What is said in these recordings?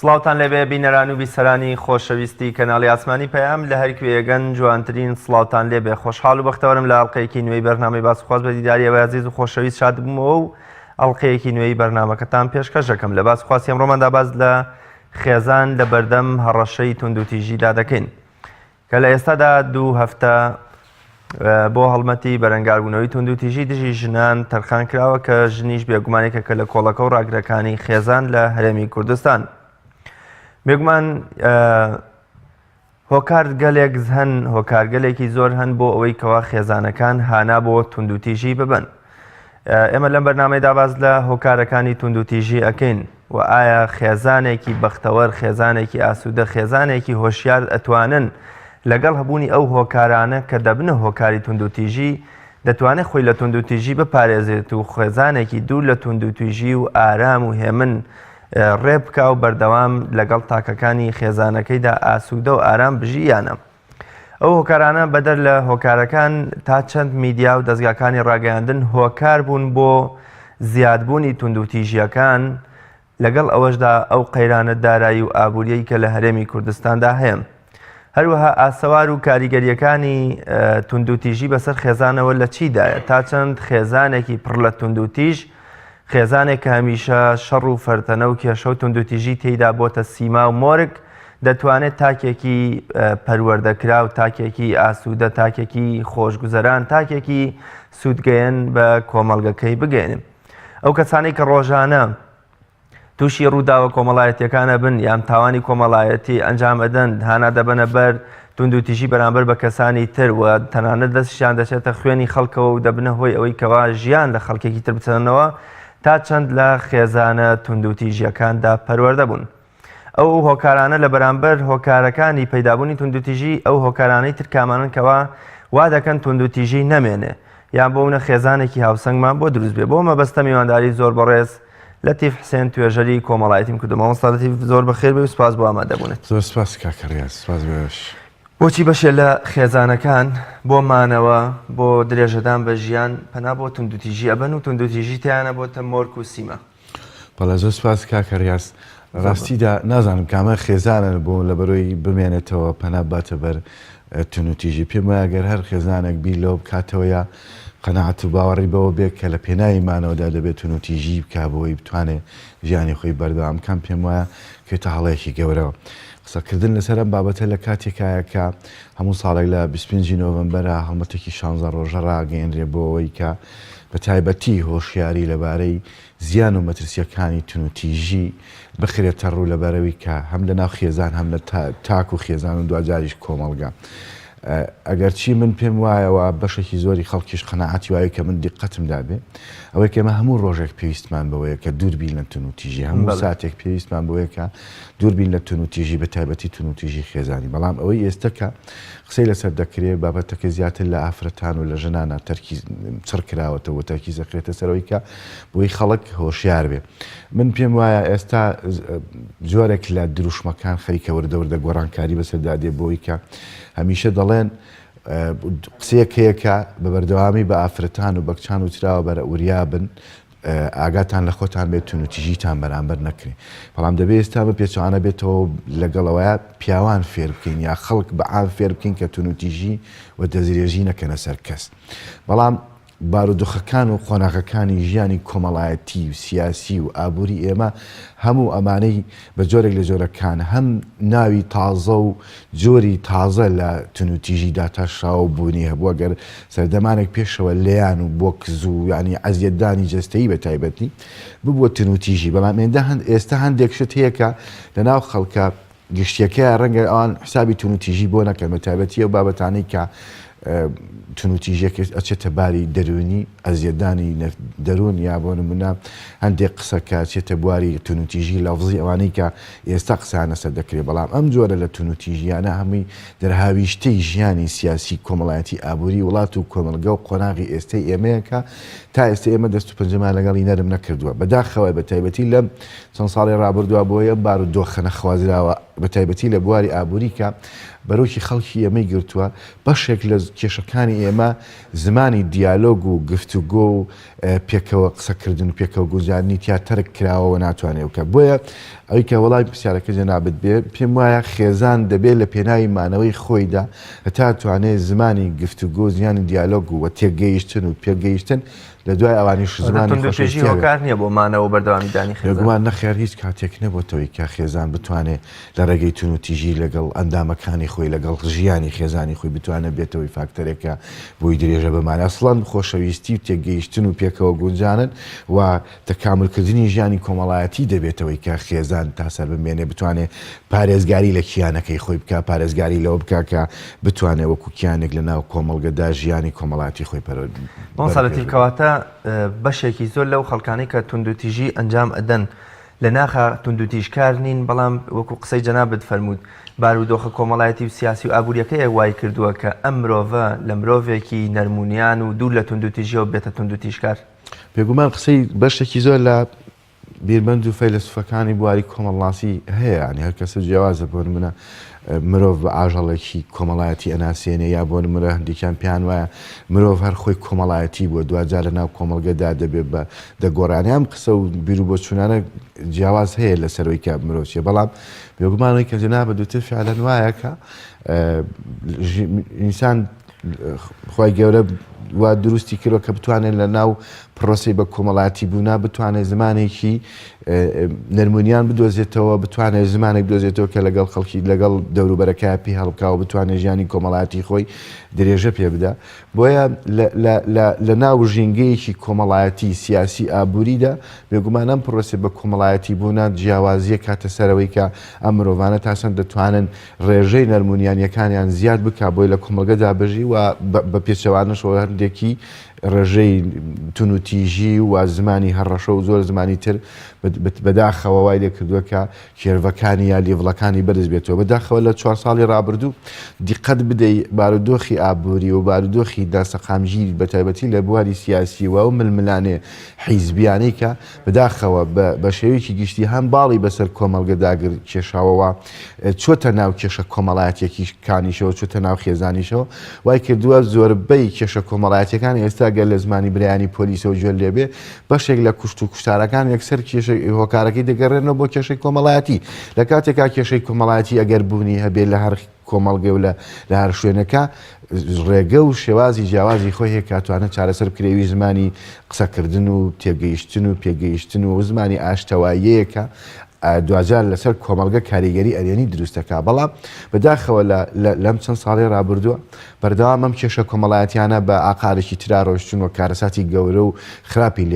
سڵاوتان لەبێ بینەران و بیسەرانی خۆشەویستی کەناڵی ئاسمانی پەیام لە هەرکوێگەن جوانترین سڵاوتان لێبێ خۆشحاڵ و بەختەوەرم لە ئەڵلقەیەکی نوێی بەرنامەی باسخواست بە دیداریەوە عزیز و خۆشەویست شاد بوومەوە و ئەڵلقەیەکی نوێی بەرنامەکەتان پێشکەش دەکەم لە باسخواستی ئەمڕۆماندا باز لە خێزان لە بەردەم هەڕەشەی توندوتیژیدا دەکەین کە لە ئێستادا 2 هەفتە بۆ هەڵمەتی بەرەنگاربوونەوەی توندوتیژی دژی ژنان تەرخان کراوە کە ژنیش بێگومانێکە کە لە کۆڵەکە و ڕاگرەکانی خێزان لە هەرێمی کوردستان بێگومان هۆکارگەلێک هەن هۆکارگەلێکی زۆر هەن بۆ ئەوەی کەوا خێزانەکان هانا بۆ توندوتیژی ببن. ئێمە لەم بەرنامەیەدا باز لە هۆکارەکانی توندوتیژی ئەکەین و ئایا خێزانێکی بەختەوەر، خێزانێکی ئاسوودە، خێزانێکی هۆشیار ئەتوانن لەگەڵ هەبوونی ئەو هۆکارانە کە دەبنە هۆکاری توندوتیژی دەتوانێت خۆی لە توندوتیژی بپارێزێت و خێزانێکی دوور لە توندوتیژی و ئارام و هێمن ڕێبکە و بەردەوام لەگەڵ تاکەکانی خێزانەکەیدا ئاسوودە و ئارام بژیانە. ئەو هۆکارانە بەدەر لە هۆکارەکان تا چەند میدیا و دەستگاکانی ڕاگەیاندن هۆکار بوون بۆ زیادبوونی توندوتیژیەکان لەگەڵ ئەوەشدا ئەو قەیرانە دارایی و ئابووریەی کە لە هەرێمی کوردستاندا هەیە. هەروەها ئاسەوار و کاریگەریەکانی توندوتیژی بەسەر خێزانەوە لە چیدایە تا چەند خێزانێکی پڕ لە توندوتیژ خێزانێک کە هەمیشە شەڕ و فەرتەنە و کێشە و توندوتیژی تێیدا بۆتە سیما و مۆرگ دەتوانێت تاکێکی پەروەردەکرا و تاکێکی ئاسوودە، تاکێکی خۆشگوزەران، تاکێکی سوودگەیەن بە کۆمەڵگەکەی بگەێنن. ئەو کەسانی کە ڕۆژانە تووشی ڕووداوە کۆمەڵایەتیەکانە بن یان تاوانی کۆمەڵایەتی ئەنجام ئەدەن هانا دەبەنە بەر توندوتیژی بەرامبەر بە کەسانی تر و تەنانەت دەستیان دەچێتە خوێنی خەڵکەوە و دەبنە هۆی ئەوەی کەوا ژیان لە خەڵکێکی تر بچەنەوە تا چەند لە خێزانە توندوتیژیەکاندا پەروەردە بوون. ئەو هۆکارانە لە بەرامبەر هۆکارەکانی پەیدابوونی توندوتیژی ئەو هۆکارانەی تر کامانن کەوا وا دەکەن توندوتیژی نەمێنێ یان بۆونە خێزانێکی هاوسەنگمان بۆ دروست بێ. بۆ مەبەستە میوانداری زۆر بەڕێز لەتیف حسێن توێژەری کۆمەڵایەتیم کردمەوە. مەستادەتی زۆر بەخێر بێ و سپاس بۆ ئامادەبوونێت. زۆر سپاس کاکەڕیاز، سپاس بێش. بۆچی بەشێ لە خێزانەکان بۆ مانەوە بۆ درێژەدان بە ژیان پەنا بۆ توندوتیژی ئەبەن و توندوتیژی تیانە بۆتە مۆرگ و سیمە؟ بەڵێ زۆر سپاس کاکەڕیاز. ڕاستیدا نازانم کامە خێزانن بۆ لە بەرۆی بمێنێتەوە پەنا باتە بەر توندوتیژی. پێم وایە گەر هەر خێزانێک بیر لەوە بکاتەوەیە قەناعەت و باوەڕی بەوە بێت کە لە پێناوی مانەوەدا دەبێت توندوتیژی بکا بۆی بتوانێت ژیانی خۆی بەردەوام کەم پێم وایە کێتە هەڵەیەکی گەورەوە. قسەکردن لەسەر ئەم بابەتە لە کاتێکایە کە هەموو ساڵێک لە 25 نۆڤەمبەرە هەڵمەتێکی 16 ڕۆژە ڕاگەیەنرێ بۆ ئەوەی کە بە تایبەتی هۆشیاری لەبارەی زیان و مەترسیەکانی توندوتیژی بخرێتە ڕوو لەبەرەوەی کە هەم لە ناو خێزان هەم لە تاک و خێزان و دوجاریش کۆمەڵگا. ئەگەرچی من پێم وایەوە بەشێکی زۆری خەڵکیش قەناعەتی وایە کە من دیقەتمدا بێ ئەوەی کە ئێمە هەموو ڕۆژێک پێویستمان بەوەیە کە دووربین لە توندوتیژی هەموو ساتێک پێویستمان بەوەیە کە دووربین لە توندوتیژی بە تایبەتی توندوتیژی خێزانی. بەڵام ئەوەی ئێستا کە قسەی لەسەر دەکرێت بابەتەکە زیاتر لە ئافرەتان و لە ژنانە چڕ کراوەتەوە تەرکیز دەکرێتە سەرەوەی کە بۆی خەڵک هۆشیار بێ. من پێم وایە ئێستا جۆرێک لە دروشمەکان خەریکە وردەوردە گۆڕانکاری بەسەردادێ بۆی کە هەمیشە دەڵێن قسەیەک هەیە کە بە بەردەوامی بە ئافرەتان و بەکچان و تراوە بەرە ئوریا بن ئاگاتان لە خۆتان بێت توندوتیژیتان بەرامبەر نەکرێ. بەڵام دەبێت ئێستا بە پێچوانە بێتەوە لەگەڵەوەیە پیاوان فێر بکەین یا خەڵک بە ئام فێر بکەین کە توندوتیژی و دەزیرێژی نەکەنە سەر کەس. بەڵام بارودۆخەکان و خۆناغەکانی ژیانی کۆمەڵایەتی و سیاسی و ئابووری ئێمە هەموو ئەمانەی بە جۆرێک لە جۆرەکان هەم ناوی تازە و جۆری تازە لە توندوتیژیدا تاشراوە بوونی هەبووە گەر سەردەمانێک پێشەوە لێیان و بۆکز و ینی ئەزیەتدانی جەستەیی بە تایبەتی ببووە توندوتیژی. بەڵام ئێستا هەندێک شت هەیە کە لەناو خەڵکە گشتیەکە ڕەنگە ئەوان حسابی توندوتیژی بۆ نەکەن بە تایبەتی ئەو بابەتانەی کە توندوتیژیەک ئەچێتە باری دەرونی ئەزیەتدانی دەرون یا بۆ نمونە هەندێک قسەکە چێتە بواری توندوتیژی لەفزی ئەوانەی کە ئێستا قسانە سەر دەکرێت. بەڵام ئەم جۆرە لە توندوتیژیانە هەمووی دەرهاویشتەی ژیانی سیاسی کۆمەڵایەتی ئابووری وڵات و کۆمەلگە و قۆناغی ئێستای ئێمەیەکە تا ئێستا ئێمە دەست و پەنجەمان لەگەڵی نەرم نەکردووە. بەداخەوە بە تایبەتی لەم چەند ساڵی ڕابردووە بۆیە بارودۆخە نەخوازراوە بە تایبەتی لە بواری ئابووری کە بەرۆکی خەڵکی ئێمەی گرتووە بەشێک لە کێشەکانی ئێمە زمانی دیالۆگ و گفتوگۆ و پێکەوە قسەکردن و پێکەوە گوزارنی تیا تەرک کراوەوە ناتوانێت بکە. بۆیە ئەوەی کە وەڵای پرسیارەکە جەنابەت بێ پێم وایە خێزان دەبێت لە پێناوی مانەوەی خۆیدا هەتا توانێت زمانی گفتوگۆ زیانی دیالۆگ و تێگەیشتن و پێگەیشتن لە دوای ئەوانیش زمانی خۆشی هۆکار نییە بۆ مانەوە بەردەوامیدانی خێزان نەخێر هیچ کاتێک نەبووتەوەی کە خێزان بتوانێت لە ڕێگەی تون و تیژی لەگەڵ ئەندامەکانی خۆی لەگەڵ ژیانی خێزانی خۆی بتوانێت بێتەوەی فاکتەرێکە بۆی درێژە بمانە ئەسڵەن خۆشەویستی و تێگەیشتن و پێکەوە گونجانن و تەکاملکردنی ژیانی کۆمەڵایەتی دەبێتەوەی کە خێزان تا سەر بمێنێ بتوانێت پارێزگاری لە کیانەکەی خۆی بکە پارێزگاری لەوە بکە کە بتوانێت وەکو کیانێک لە ناو کۆمەڵگەدا ژیانی کۆمەڵاتی خۆی مۆساڵەتی کەواتە بەشێکی زۆر لەو خەڵکانی کە توندوتیژی ئەنجام ئەدەن لە ناخە توندوتیژکار نین بەڵام وەکو قسەی جەنابەت فەرموود بارودۆخە کۆمەڵایەتی و سیاسی و ئابوووریەکەی وای کردووە کە ئەم مرۆڤە لە مرۆڤێکی نەرمونیان و دوور لە توندوتیژیەوە بێتە توندوتیژکار پێگومان قسەی بەشێکی زۆر لە بیربەند و فەیلسوفەکانی بواری کۆمەڵاسی هەیە ینی هەر کەسە جیاوازە بۆ نمونە مرۆڤ بە ئاژەڵێکی کۆمەڵایەتی ئەناسێنێ یا بۆ نمونە هەندێکیان پێیان وایە مرۆڤ هەر خۆی کۆمەڵایەتی بووە دوجار لە ناو کۆمەڵگەدا دەبێت بە دەگۆڕانیان قسە و بیر و بۆ چوونانە جیاواز هەیە لەسەرەوەی کە مرۆڤیە بەڵام بێگومانەوەی کە جەنابەت دوتر فعلەن وایە کە ئینسان خۆی گەورە وا دروستی کردەوە کە بتوانێت لە ناو پرۆسی بە کۆمەڵایەتی بوونا بتوانێت زمانێکی نەرمونیان بدۆزێتەوە بتوانێت زمانێک بدۆزێتەوە کە لەگەڵ خەڵکی لەگەڵ دەوروبەرەکە پێی هەڵبکاوە بتوانێت ژیانی کۆمەڵایەتی خۆی درێژە پێ بدە بۆیە لە ناو ژینگەیەکی کۆمەڵایەتی سیاسی ئابووریدا بێگومانم پرۆسی بە کۆمەڵایەتی بوونا جیاوازیە کاتە سەرەوەی کە ئەم مرۆڤانە تاسەن دەتوانن ڕێژەی نەرمونیانیەکانیان زیاد بکە بۆی لە کۆمەڵگەدا بژی و بە پێچەوانەشەوە هەندێکی ڕێژەی تونوتیژی و زمانی هەڕەشە و زۆر زمانی تر بەداخەوە وای لێ کردووە کە کێرڤەکانی یا لیڤڵەکانی بەرز بێتەوە بەداخەوە لە 4 ساڵی ڕابردوو دیقەت بدەی بارودۆخی ئابووری و بارودۆخی داسەقامژی بەتایبەتی لە بواری سیاسیوە و ململانێ حیزبیانەی کە بەداخەوە بە شێوەیەکی گشتی هەم باڵی بەسەر کۆمەڵگەداگر کێشاوەوە چۆتە ناو کێشە کۆمەڵایەتێکی کانیشەوە چۆتە ناو خێزانیشەوە وای کردووە زۆربەی کێشە کۆمەڵایەتەکانی ئێستا گەر لە زمانی برایانی پۆلیسەوە گوێ لێبێ بەشێک لە کوشت و کوشتارەکان یەکسەر هۆکارەکەی دەگەڕێنەوە بۆ کێشەی کۆمەڵایەتی لە کاتێکا کێشەی کۆمەڵایەتی ئەگەر بوونی هەبێت لە هەر کۆمەڵگە و لە هەر شوێنەکە ڕێگە و شێوازی جیاوازی خۆی هەیە کاتوانە چارەسەر بکرێوی زمانی قسەکردن و تێگەیشتن و پێگەیشتن و زمانی ئاشتەواییەکە دوجار لەسەر کۆمەڵگە کاریگەری ئەرێنی دروستەکە بەڵام بەداخەوە لەم چەند ساڵی ڕابردووە بەردەوام ئەم کێشە کۆمەڵایەتیانە بە ئاقارێکی ترا ڕۆشتون و کارەساتی گەورە و خراپی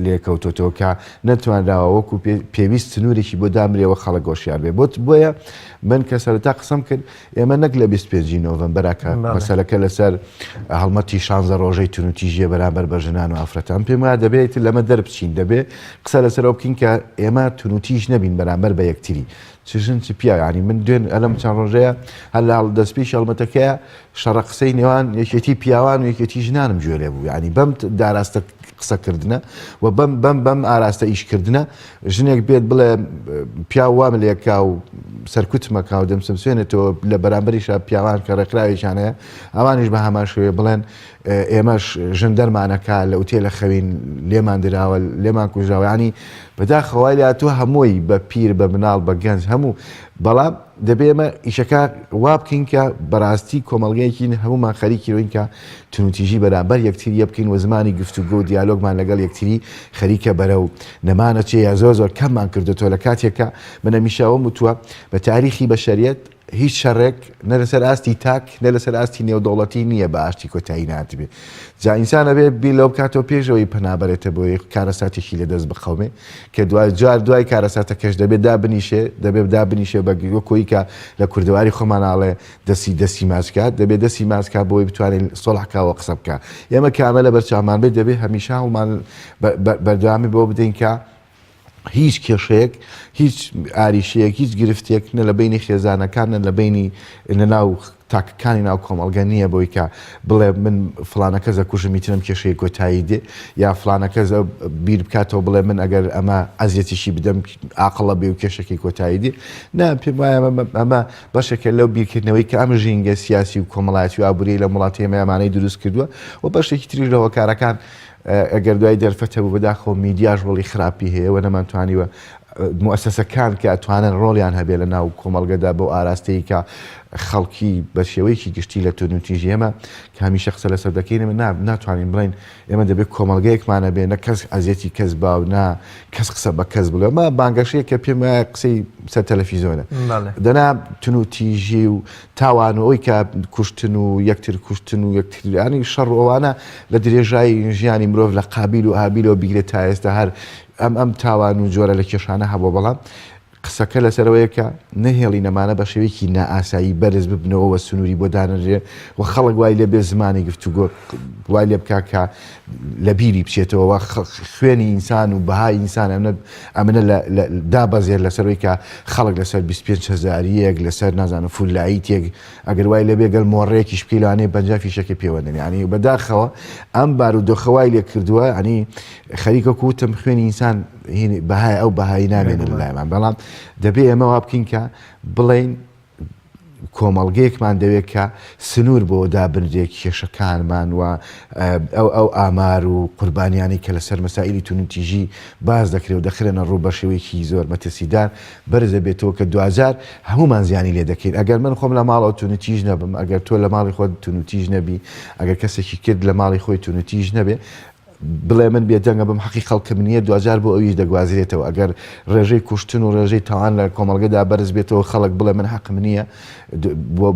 لێکەوتۆتەوە کە نەتوانراوە وەکو پێویست سنوورێکی بۆ دامرێەوە خەڵک گۆشیار بێ بۆیە من کە سەرەتا قسەم کرد ئێمە نەک لە 25 نۆڤەمبەرەکە مەسەلەکە لەسەر هەڵمەتی 16 ڕۆژەی تونوتیژیە بەرامبەر بە ژنان و ئافرەتان پێم وایە دەبێت لەمە دەربچین دەبێت قسە لەسەرەوە بکەین کە ئێمە تونوتیژ نەبین بەرامبەر بە یەکتری چژن چ پیا ینی من دوێن ئەلەم چەند ڕۆژەیە هەر لە دەستپێش هەڵمەتەکەیە شەڕە قسەی نێوان یەکێتی پیاوان و یەکێتی ژنانم گوێ لێ بوو ینی بەم داراستە قسەکردنە و بەم ئاراستە ئیشکردنە ژنێک بێت بڵێ پیا وام لێکا و سەرکوتمەکە و دەمسم سوێنێتەوە لە بەرامبەریشە پیاوان کە ڕێکراوێکیانەیە ئەوانیش بە هەمان شوێ بڵێن ئێمەش ژن دەرمانەکە لە ئوتێلە خەوین لێمان دراوە لێمان کوژراوانی بەداخەوای لاتوە هەمووی بە پیر بە مناڵ بە گەنج هەموو بەڵام دەبێمە ئیشەکە وا بکەین کە بەڕاستی کۆمەڵگەیەکی هەمومان خەریکیەوەین کە تونوتیژی بەرامبەر یەکتریە بکەین و زمانی گفتوگۆ و دیالۆگمان لەگەڵ یەکتری خەریکە بەرە و نەمانە چێ یا زۆر کەممان کردوەوە لە کاتێکە من هەمیشەوە وتووە بە تاریخی بەشەریەت هیچ شەڕێک نە لەسەر ئاستی تاک نە لەسەر ئاستی نێودەوڵەتی نییە بە ئاشتی کۆتایی ناتبێ جا ئینسانە بێ بیر لەو بکاتەوە پێشەوەی پەنابەرێتە بۆ کارەساتێکی لەدەست بخەومێ کە دوای کارەساتەکەش دەبێت دەبێت دابنیشێ بە کۆی کە لە کوردەواری خۆماناڵێ دەستی ماسکات دەبێت دەستی ماسکات بۆی بتوانین سۆڵحکاوە قسە بکە ئێمە کامە لە بەرچاومان بێت دەبێت هەمیشە هەڵمان بەردەوامی بۆ بدەین کە هیچ کێشەیەک هیچ ئاریشەیەک هیچ گرفتێک نە لە بینی خێزانەکان نە لە بینی ناو تاکەکانی ناو کۆمەڵگە نییە بۆی کە بڵێ من فلانەکە زە کوژم میترم کێشەیە کۆتایی دێ یا فلانەکە زە بیر بکاتەوە بڵێ من ئەگەر ئەمە ئەزیەتیشی بدەم ئاقڵە بێ و کێشەکەی کۆتایی دێ نا پێم وایە ئەمە بەشێکە لەو بیرکردنەوەی کە ئەم ژینگە سیاسی و کۆمەڵایەتی و ئابووری لە وڵاتی ئێمەیانەی دروست کردووە و بەشێکی تری لە هۆکارەکان ئەگەر دوای دەرفەتە بوو بەداخەوە میدیاژ وڵی خراپی هەیە و نەمانتوانیوە مؤسسەکان کە ئەتوانن ڕۆڵیان هەبێ لە ناو کۆمەڵگەدا بۆ ئاراستەی کە خەڵکی بە شێوەیەکی گشتی لە تونوتیژی ئێمە کە هەمیشە قسە لەسەر دەکەین ناتوانین بڵین ئێمە دەبێت کۆمەڵگەیەکمانە بێ نە کەس ئەزیەتی کەس باو نا کەس قسە بە کەس بڵێ مە بانگەشەیە کە پێم وایە قسەی سەر تەلەڤیزۆنە دەنا تونوتیژی و تاوانەوەی کە کوشتن و یەکتر کوشتن و یەکتریانی شەڕ ئەوانە لە درێژایی ژیانی مرۆڤ لە قابیل و ئابیلەوە بیگرێت تا ئێستا هەر ئەم تاوان و جۆرە لە کێشانە هەبوو بەڵام قسەکە لەسەرەوەیە کە نەهێڵی نەمانە بە شێوەیەکی نائاسایی بەرز ببنەوە سنووری بۆ دانەژێ و خەڵک وای لێ بێ زمانی گفتوگۆ وای لێ بکا کە لە بیری بچێتەوە خوێنی ئینسان و بەهای ئینسان ئەمنە دابەزێر لەسەرەوەی کە خەڵک لەسەر 25,000 لەسەر نازانم فولایی تێک ئەگەر وای لێ بێگەل مۆڕەیەکیش پێیلانێ 50 فیشەکە پێوەندنی ینی بەداخەوە ئەم بارودۆخەوای لێ کردووە ینی خەریکە کوتم خوێنی ئینسان بەهای ئەو بەهایی نامێنن لایمان بەڵام دەبێ ئێمە وا بکەین کە بڵین کۆمەڵگەیەکمان دەوێت کە سنوور بۆ دابنرێک کێشەکانمان و ئەو ئامار و قوربانیانی کە لەسەر مەسائلی تونوتیژی باز دەکرێت و دەخرێنە ڕوو بە شێوەیەکی زۆر مەترسیدار بەرزە بێتەوە کە 2000 هەمومان زیانی لێ دەکەین ئەگەر من خۆم لە ماڵەوە تونوتیژ نەبم ئەگەر تۆ لە ماڵی خۆت تونوتیژ نەبی ئەگەر کەسێکی کرد لە ماڵی خۆی تونوتیژ نەبێ بڵێ من بێدەنگە بم حەقی خەڵکم نییە 2000 بۆ ئەویش دەگوازرێتەوە ئەگەر ڕێژەی کوشتن و ڕێژەی تاوان لە کۆمەڵگەدا بەرز بێتەوە خەڵک بڵێ من حەقم نییە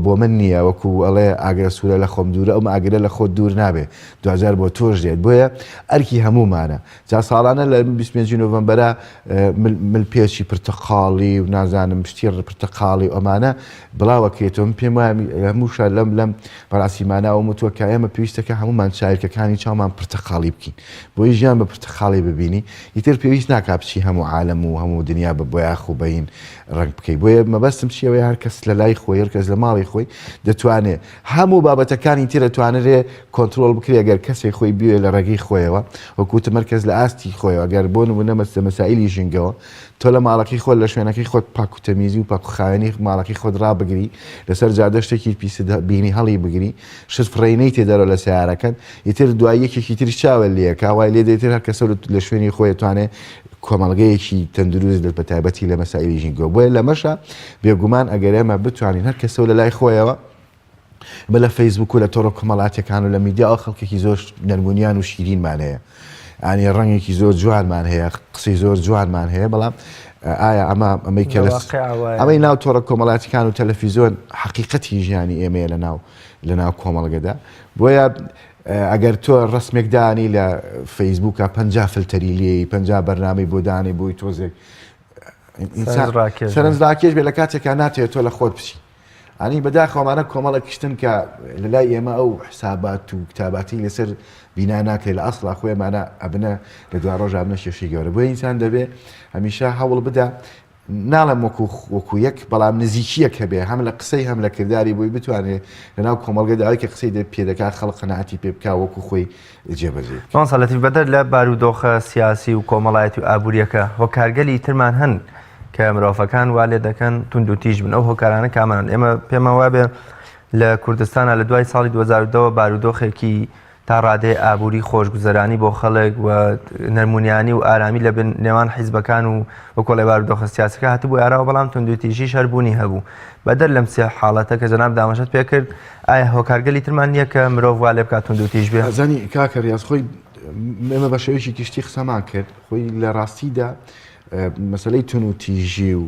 بۆ من نییە وەکو ئەڵێ ئاگرە سوورە لە خۆم دوورە ئەوم ئاگرە لە خۆت دوور نابێ 2000 بۆ تۆش دێت بۆیە ئەرکی هەمومانە جا ساڵانە لە 25 نۆڤەمبەرە ملپێچی پرتەقاڵی و نازانم پشتی پرتەقاڵی ئەمانە بڵاوەکرێتەوە پێم وایە هەمووشە لەم بەڕاستیمانە و متوە کە ئێمە پێویستەکە هەمومان چایرکەکانی چاومان پرتەقاڵی بکەین بۆی ژیان بە پرتەقاڵی ببینی ئیتر پێویست ناکا بچی هەموو عالەم و هەموو دنیا بە بۆ یاخ و بەین ڕنگ بکەیت بۆیە مەبەستم چیەوەی هەر کەس لە لای خۆی هەر کەس لە ماڵی خۆی دەتوانێت هەموو بابەتەکانی تر دەتوانرێ کۆنتترۆل بکرێ ئەگەر کەسێک خۆی بوێ لە ڕێگەی خۆیەوە وەکوتە مرکز لە ئاستی خۆیەوە ئەگەر بۆ نمونە مەسائلی ژینگەوە تۆ لە ماڵەکەی خۆت لە شوێنەکەی خۆت پاکوتەمیزی و پاکوخاوێنی ماڵەکەی خۆت ڕابگری لەسەر جادە شتێکی پیس بینی هەڵی بگری شت فڕینەی تێدەرەوە لە سیارەکەن ئیتر دوای یەکێکی تریش چاوە لێ کاوای لێ دەیتر هەر کەسە لە شوێنی خۆی توانێت کۆمەڵگەیەکی تەندروست لە بەتایبەتی لە مەسائلی ژینگەوە بۆیە لە مەشە بێگومان ئەگەر ئێمە بتوانین هەر کەسە لە لای خۆیەوە بە لە فەیسبوک و لە تۆڕە کۆمەڵاتیەکان و لە میدیا ئەو خەڵکێکی زۆر نەرمونیان و شیرینمان هەیە ئانی ڕەنگێکی زۆر جوانمان هەیە قسەی زۆر جوانمان هەیە بەڵام ئایا ئەمەی کە ئەمەی ناو تۆڕە کۆمەڵاتیەکان و تەلەڤیزۆن حەقیقەتی ژیانی ئێمەیە لە ناو کۆمەڵگەدا بۆیە ئەگەر تۆ ڕسمێکدانی لە فەیسبووکە 50 فلتەری لێی 50 بەرنامەی بۆ دانی بۆی تۆزێک سەرنجڕاکێش بێ لە کاتێکا ناتێت تۆ لە خۆت بچی ئەنی بەداخەوەمانە کۆمەڵە کشتن کە لە لای ئێمە ئەو حسابات و کتاباتی لەسەر بینا ناکرێت لە ئەسڵا خۆیمانە ئەبنە لە دوا ڕۆژ ئابنە کێشەی گەورە بۆ ئینسان دەبێ هەمیشە هەوڵ بدا ناڵم وەکو یەک بەڵام نزیکیەک هەبێ هەم لە قسەی هەم لە کردداری بۆی بتوانێت لەناو کۆمەڵگەداوای کە قسەی پێدەکات خەڵق قەناعەتی پێ بکا وەکو خۆی جێبەجێت. ساڵەتی بەدەر لە بارودۆخە سیاسی و کۆمەڵایەتی و ئابوووریەکە هۆکارگەلی ترمان هەن کە مرۆڤەکان وا لێ دەکەن تونند و تیژ بن ئەو هۆکارانە کامەن ئێمە پێمە وابێ لە کوردستانە لە دوای ساڵی 2010 بارودۆخێکی تا ڕادەی ئابووری خۆشگوزەرانی بۆ خەڵک و نەرمونیانی و ئارامی لە نێوان حیزبەکان و وەکۆڵی بارودۆخە سیاسەکە هاتبوو یاراوە بەڵام تونند و تیژی شەربوونی هەبوو بەدەر لەم سێ حاڵەتە کە جەناب دامەشت پێ کرد ئایا هۆکارگەلی ترمان نییە کە مرۆڤ وا لێ بکات تونند و تیژ بێ زانی کاکە ریاض خۆی ئێمە بە شێوەیەکی گشتی قسەمان کرد خۆی لە ڕاستیدا مەسەلەی تونند و تیژی و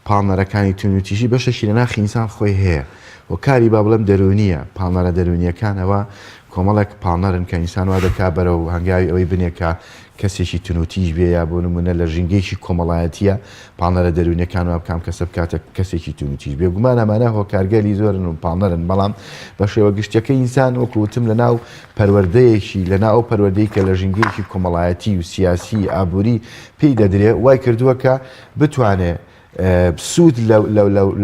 پاڵنەرەکانی تونند و تیژی بەشێکی لە ناخی ئینسان خۆی هەیە و کاری با بڵێم دەرونیە پاڵنەرە دەرونیەکانەوە کۆمەڵێک پاڵنەرن کە ئینسان وا دەکا بەرەو هەنگاوی ئەوەی بنێکە کەسێکی تونند و تیژ بێ یا بۆ نمونە لە ژینگەیەکی کۆمەڵایەتیە پاڵنەرە دەرونیەکان و بکام کەسە بکاتە کەسێکی تونند و تیژ بێ گومان ئەمانە هۆکارگەلی زۆرن و پاڵنەرن بەڵام بە شێوە گشتەکە ئینسان وەکوتم لە ناو پەروەردەیەکی لە ناو ئەو پەروەردەی کە لە ژینگەیەکی کۆمەڵایەتی و سیاسی ئابووری پێی دەدرێت وای کردووە کە بتوانێت سوود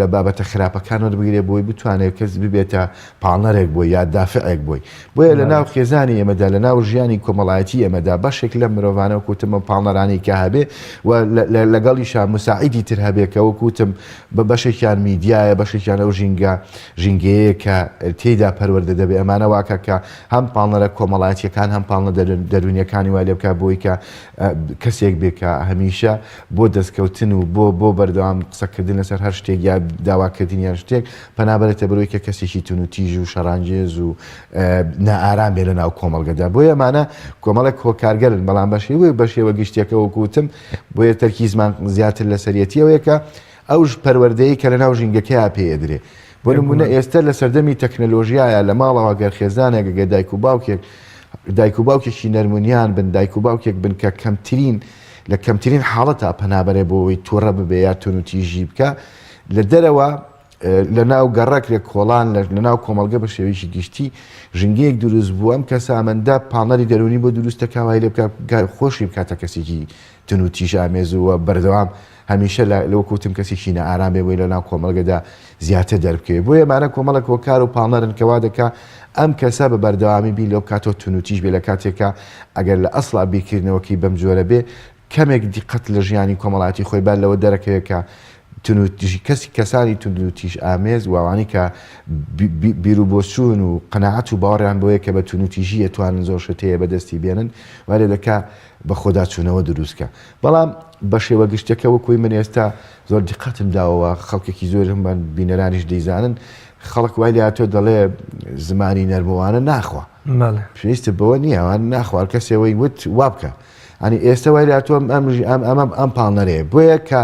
لە بابەتە خراپەکانەوە بگرێت بۆی بتوانێت کەس ببێتە پاڵنەرێک بۆی یا دافعێک بۆی بۆیە لە ناو خێزانی ئێمەدا لە ناو ژیانی کۆمەڵایەتی ئێمەدا بەشێک لە مرۆڤانە وکوتمە پاڵنەرانی کە هەبێ و لەگەڵیشان مساعیدی تر هەبێت کە وەکوتم بە بەشێکیان میدیایە بەشێکیان ئەو ژینگەیە کە تێیدا پەروەردە دەبێت ئەمانە واکە کە هەم پاڵنەرە کۆمەڵایەتیەکان هەم پاڵنە دەرونیەکانی وای لێ بکە بۆی کە کەسێک بێکە هەمیشە بۆ دەستکەوتن و بۆ بەردەوام قسەکردن لەسەر هەر شتێک یا داواکردنیان شتێک پەنابەرێتە بەرەوەی کە کەسێکی تون و تیژ و شەڕانگێز و نائارام بێ لە ناو کۆمەڵگەدا بۆیە ئەمانە کۆمەڵێک هۆکارگەرن بەڵام بەشێوەی بەشێوە گشتێکە وەکوتم بۆیە تەرکیزمان زیاتر لە سەرەتیەوەیە کە ئەوش پەروەردەیە کە لە ناو ژینگەکەیە پێدرێ بۆ نمونە ئێستا لە سەردەمی تەکنەلۆژیایە لە ماڵەوە گەر خێزانێک گە دایک و باوکێکی نەرمونیان بن دایک و باوکێک بن کە لە کەمترین حاڵەتە پەنابەرێ بۆەوەی تووڕە ببێ یا تونوتیژی بکە لە دەرەوە لە ناو گەڕەکرێک کۆڵان لە ناو کۆمەلگە بە شێوەیەکی گشتی ژنگەیەک دروست بووە ئەم کەسە ئەمەندە پاڵنەری دەرونی بۆ دروستەکە وای لێ بکە خۆشی بکاتە کەسێکی تونوتیژ ئامێزووە بەردەوام هەمیشە لەوەکوتم کەسێکی نەئارام بێ بۆی لە ناو کۆمەلگەدا زیاتر دەربکەوێت بۆیە مانە کۆمەڵک وەکار و پاڵنەرن کەوا دەکا ئەم کەسە بە بەردەوامی بی لەو کاتۆ تونوتیژ بێ لە کاتێکە ئەگەر لە ئەسڵا بیکردنەوەکی بەم جۆرە بێ کەمێک دیقەت لە ژیانی کۆمەڵاتی خۆی بار لەوە دەرەکەوێکە کەسانی تونوتیژ ئامێز واوانی کە بیرروبۆچوون و قەنەعەت و باوەڕیان بۆیە کە بە تونوتیژی ئەتوانن زۆر شتەیە بەدەستی بێنن وارێ دەکا بە خۆدا چوونەوە دروستکە بەڵام بە شێوە گشتەکە وەکوی من ئێستا زۆر دیقەتم داوەوە خەڵکێکی زۆر هەمان بینەرانیش دەیزانن خەڵک وای لە هاتۆ دەڵێ زمانی نەرمەوانە ناخوا پێویستە بەوە نییە ئەوان ناخوار کەسێەوەی وت وابکە ئەنی ئێستا وای لە هاتووە ئەم پاڵنەرێ بۆیە کە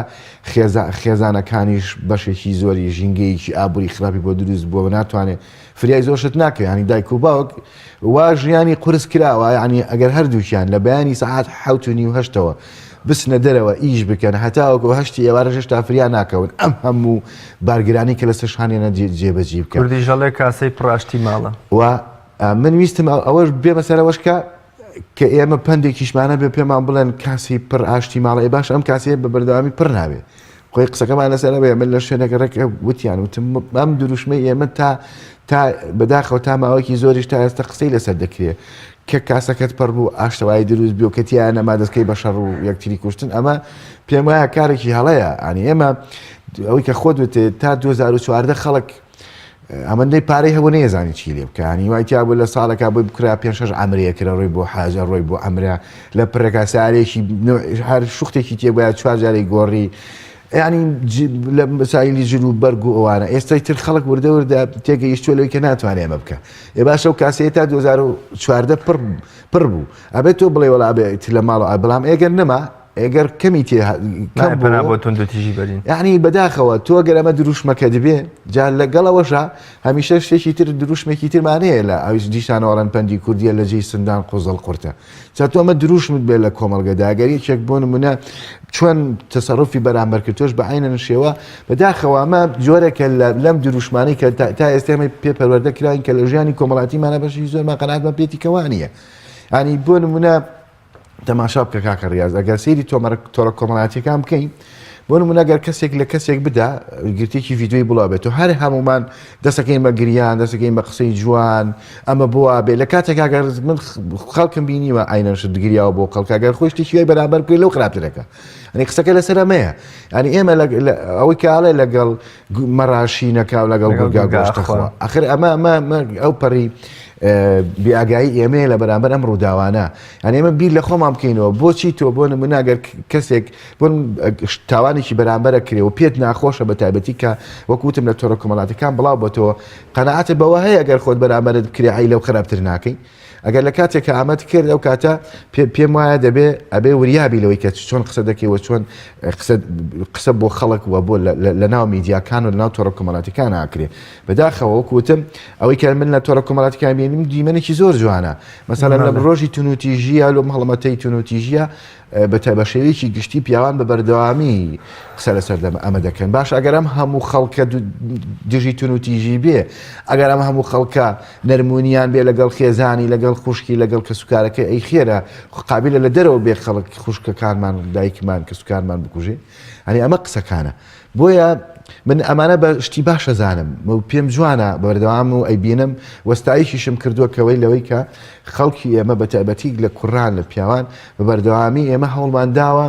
خێزانەکانیش بەشێکی زۆری ژینگەیەکی ئابووری خراپی بۆ دروست بووە ناتوانێت فریای زۆرشت ناکە ینی دایک و باوک وا ژیانی قورس کراوە ینی ئەگەر هەردووکیان لە بەیانی سەعات 7:30 بسنە دەرەوە ئیش بکەن هەتاوەکو هەشتی ئێوارە هێشتا فریا ناکەون ئەم هەموو بارگرانی کە لەسەر شانێنە جێبەجێ بکە کوردیژەڵێ کاسەی پڕاشتی ماڵە و من ویستم ئەوەش بێ مەسەرەوەشکە کە ئێمە پندێکیشمانە بێ پێمان بڵێن کاسی پڕ ئاشتی ماڵی باش ئەم کاسێ بە بەردەوامی پڕ ناوێ خۆی قسەکەمان لەسەرە بێ من لە شوێنێک ڕێک وتیان وتم ئەم دروشمەی ئێمە تا بەداخەوە تا ماوەیەکی زۆریش تا ئێستا قسەی لەسەر دەکرێت کە کاسەکەت پڕ بوو ئاشتەوای دروست بێ و کەتیان نەما دەستکەی بە شەڕ و یەکتری کوشتن ئەمە پێم وایە کارێکی هەڵەیە ئەنی ئێمە ئەوەی کە خۆت وتێ تا 2014 خەڵک ئەمەندەی پارەی هەبوو نێزانی چی لێ بکەنی وایتیا بوو لە ساڵەکە بۆی بکرا 5-6 ئەمرەیەکرا ڕۆی بۆ حاجە ڕۆی بۆ ئەمرە لە پرەکە سارێکی هەر شوختێکی تێبە 4 جارێک گۆڕی ینی لە مسایلی ژل و بەرگ و ئەوانە ئێستای تر خەڵک وردەوردە تێگەیشتووە لەوەی کە ناتوانێ ئەمە بکە ێ باشە و کاسەیە تا 2014 پڕ بوو ئەبێت تۆ بڵێ وەڵا بێت لە ماڵەوە بەڵام ئێگەر نەما ئەگەر کەمی بۆ تونندوتیژی بەرین یعنی بەداخەوە تۆ گەر ئەمە دروشمەکە دەبێ جا لەگەڵەوەشە هەمیشە شتێکی تر دروشمێکی ترمانەیە لە ئەوش دیشانەوەڕەن پەندی کوردیە لە جێی سندان قۆزەڵ قورتە جا تۆ ئەمە دروشمت بێت لە کۆمەڵگەدا گەریەکێک بۆ نمونە چۆن تەسەڕوفی بەرامبەر کرد تۆش بە عینە نشێوە بەداخەوە ئەمە جۆرێکە لەم دروشمانی کە تا ئێستا ئێمە پێ پەروەردە کراین کە لە ژیانی کۆمەڵاتیمانە بەشی زۆرمان قەناعەتمان پێی کەوانیە ینی بۆ نمونە تەماشا بکە کاکە ڕاز ئەگەر سەیری تۆڕە کۆمەڵاتیەکان بکەین بۆ نمونە ئەگەر کەسێک لە کەسێک بدا گرتێکی ڤیدیۆی بڵاوێت و هەر هەمومان دەستەکەین بە گریان دەستەکەین بە قسەی جوان ئەمە بۆ بێ لە کاتێک ئەگەر من خەڵکم بینیوە ئاینەش دگریاوە بۆ خەڵکەگەر خۆی شتێکی بەرامبەر بکەین لەو خراپترەکە ئەنی قسەکە لەسەر ئەمەیە ئەنی ئێمە ئەوەی کاڵێ لەگەڵ مەڕاشینەکە و لەگەڵ گورگا گۆشتەخوا ئەخر ئەمە ئەو پەڕی بیاگایی ئێمەیە لە بەرامبەر ئەم ڕووداوانە ئەنی ئێمە بیر لە خۆمان بکەینەوە بۆچی تۆ بۆ نموناگەر کەسێک بۆ تاوانێکی بەرامبەرە کرێ و پێت ناخۆشە بە تایبەتی کە وەکوتم لە تۆڕە کۆمەڵاتەکان بڵاو بە تۆ قەنەعەتت بەوە هەیە ئەگەر خۆت بەرامبەرت کرێ ئەی لەو خراپتر ناکەی ئەگەر لە کاتێککە ئامەت کرد ئەو کاتە پێم وایە ئەبێ وریابی لەوەی کە چۆن قسە دەکەیەوە چۆن قسە بۆ خەڵک وە بۆ لە ناو میدیاکان و لە ناو تۆڕە کۆمەڵاتیەکان ئاکرێ بەداخەوە وەکوتم ئەوەی کە من لە تۆڕە کۆمەڵاتیەکان بینیم دیمەنێکی زۆر جوانە مەسەڵەن لە ڕۆژی تونوتیژیە لەم هەڵمەتەی تونوتیژیە بە شێوەیەکی گشتی پیاوان بە بەردەوامی قسە لەسەر ئەمە دەکەن باش ئەگەر ئەم هەموو خەڵکە دژی تون و تیژی بێ ئەگەر ئەم هەموو خەڵکە نەرمونیان بێ لەگەڵ خێزانی لەگەڵ خوشکی لەگەڵ کەسوکارەکە ئەی خێرە قابلە لە دەرەوە بێ خەڵک خوشکەکانمان دایکمان کەسوکارمان بکوژێ هەنی ئەمە قسەکانە بۆیە من ئەمانە بە شتی باشە زانم پێم جوانە بەردەوام و ئەیبینم وەستایشیشم کردووەکەوەی لەوەی کە خەڵکی ئێمە بە تایبەتی لە کوڕان لە پیاوان بە بەردەوامی ئێمە هەوڵمان داوە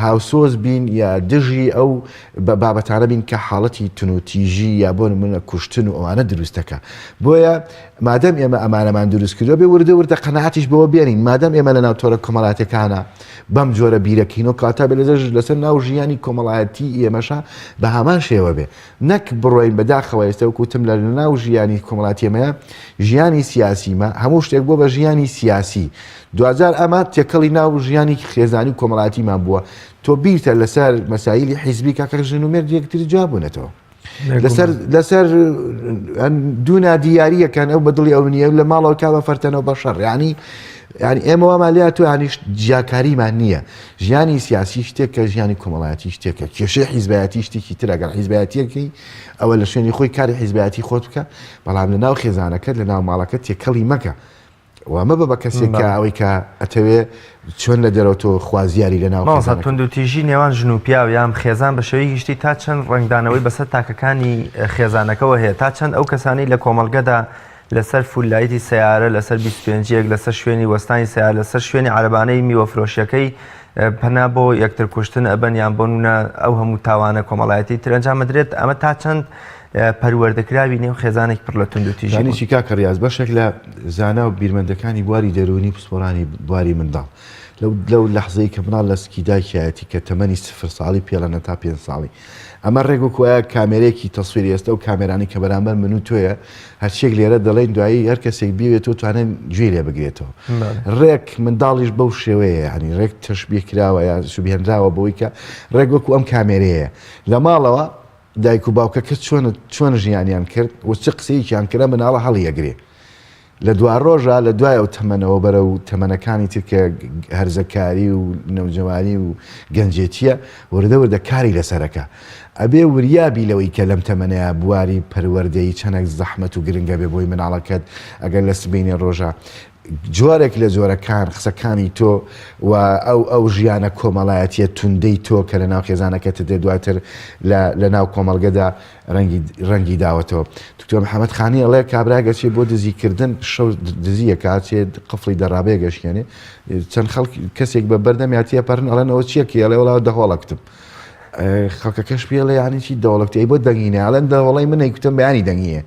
هاوسۆز بین یا دژی ئەو بابەتانە بین کە حاڵەتی تونوتیژی یا بۆ منە کوشتن و ئەوانە دروستەکە بۆیە مادەم ئێمە ئەمانەمان دروست کردو بێ وردە وردە قەناعاتیش بەوە بێنین مادەم ئێمە لە ناو تۆرە کۆمەڵاتەکانە بەم جۆرە بیرەکەین و کاتە بێ لەسەر ناو ژیانی کۆمەڵایەتی ئێمەشە بە هەمان شێوە بێ نەک بڕۆین بەداخەوە ئێستا وکوتم لە ناو ژیانی کۆمەڵاتی ئێمەیە ژیانی سیاسیمە هەموو شتێک بۆ بە ژیانی سیاسی 2000 ئەمە تێکەڵی ناو ژیانی خێزانی و کۆمەڵاتیمان بووە تۆ بیرتە لەسەر مەسایلی حیزبی کاکە ژنومێر یەکتری جواببوونەتەوە لەسەر دوونا دیاریەکەن ئەو بەدڵی ئەو نیە لە ماڵەوە کا بە فەرتەنەوە بەشەڕ ینی ئێمەوە مالیا تو ینیش جیاکاریمان نییە ژیانی سیاسی شتێکە ژیانی کۆمەڵایەتی شتێکە کێشەی حیزبایەتی شتێکی تر ئەگەر حیزبایەتیەکەی ئەوە لە شوێنی خۆی کاری حیزبایەتی خۆت بکە بەڵام لە ناو خێزانەکەت لە ناو ماڵەکەت تێکەڵی مەکە وامە بە کەسێکە ئەوەی کە ئەتەوێ چۆن لە دەرەوە تۆ خوازیاری لە ناو توندوتیژی نێوان ژن و پیاو یان خێزان بە شێوەیەکی گشتی تا چەند ڕنگدانەوەی بەسەر تاکەکانی خێزانەکەەوە هەیە تا چەند ئەو کەسانی لە کۆمەڵگەدا لەسەر فولایەتی سیارە لەسەر 25 لەسەر شوێنی وەستانی سیار لەسەر شوێنی عەرەبانەی میوەفرۆشیەکەی پەنا بۆ یەکتر کوشتن ئەبەن یان بۆنە ئەو هەموو تاوانە کۆمەڵایەتی ترەنجام بدرێت ئەمە تا چەند پەروەردەکراوی نێو خێزانێک پڕ لە توندوتیژی کاکە ریاض بەشێک لە زانا و بیرمەندەکانی بواری دەرونی پسپۆرانی بواری منداڵ لەو لەحزەی کە مناڵ لە سکیداکیایەتی کە تەمەنی 0 ساڵی پێڵەنە تا 5 ساڵی ئەمە ڕێگوکوایە کامێرێکی تەسویری ئێستا و کامێرانی کە بەرامبەر من و تۆیە هەرچێک لێرە دەڵێن دوایی هەر کەسێک بیوێتەوە توانێن گوێ لێ بگرێتەوە ڕێک منداڵیش بەو شێوەیە ینی ڕێک تەشبیه کراوە یا سوبهێنراوە بەوەی کە ڕێک وەکو ئەم کامێرەیە لە ماڵەوە دایک و باوکەکە چۆن ژیانیان کرد و چ قسەیەکیان کرا مناڵە هەڵیەگرێ لە دوا ڕۆژە لە دوای ئەو تەمەنەوە بەرە و تەمەنەکانی ترکە هەرزەکاری و نەوجەوانی و گەنجێتیە وردە وردە کاری لەسەرەکە ئەبێ وریابی لەوەی کە لەم تەمەنەیە بواری پەروەردەی چەندێک زەحمەت و گرنگە بێ بۆی مناڵەکەت ئەگەر لە سبینی ڕۆژە جۆرێک لە جۆرەکان قسەکانی تۆ و ئەو ژیانە کۆمەڵایەتیە توندەی تۆ کە لە ناو خێزانەکەت دێ دواتر لە ناو کۆمەڵگەدا ڕەنگی داوەتەوە دکتۆر محەممەد خانی ئەڵێ کابراگەچێ بۆ دزیکردن شەو دزیەکە چێت قفڵی دەڕابێ گەشتێنێ چەند خەڵک کەسێک بە بەردەمیاتیە پەرن ئەڵێنەوە چیەکە ئەڵێ وڵاو دەهۆڵەکتم خەڵکەکەش پێڵێ یانی چی دەوڵەکتی بۆ دەنگینە ئەڵێن دەوڵی من نەیکوتم بەیانی دەنگیە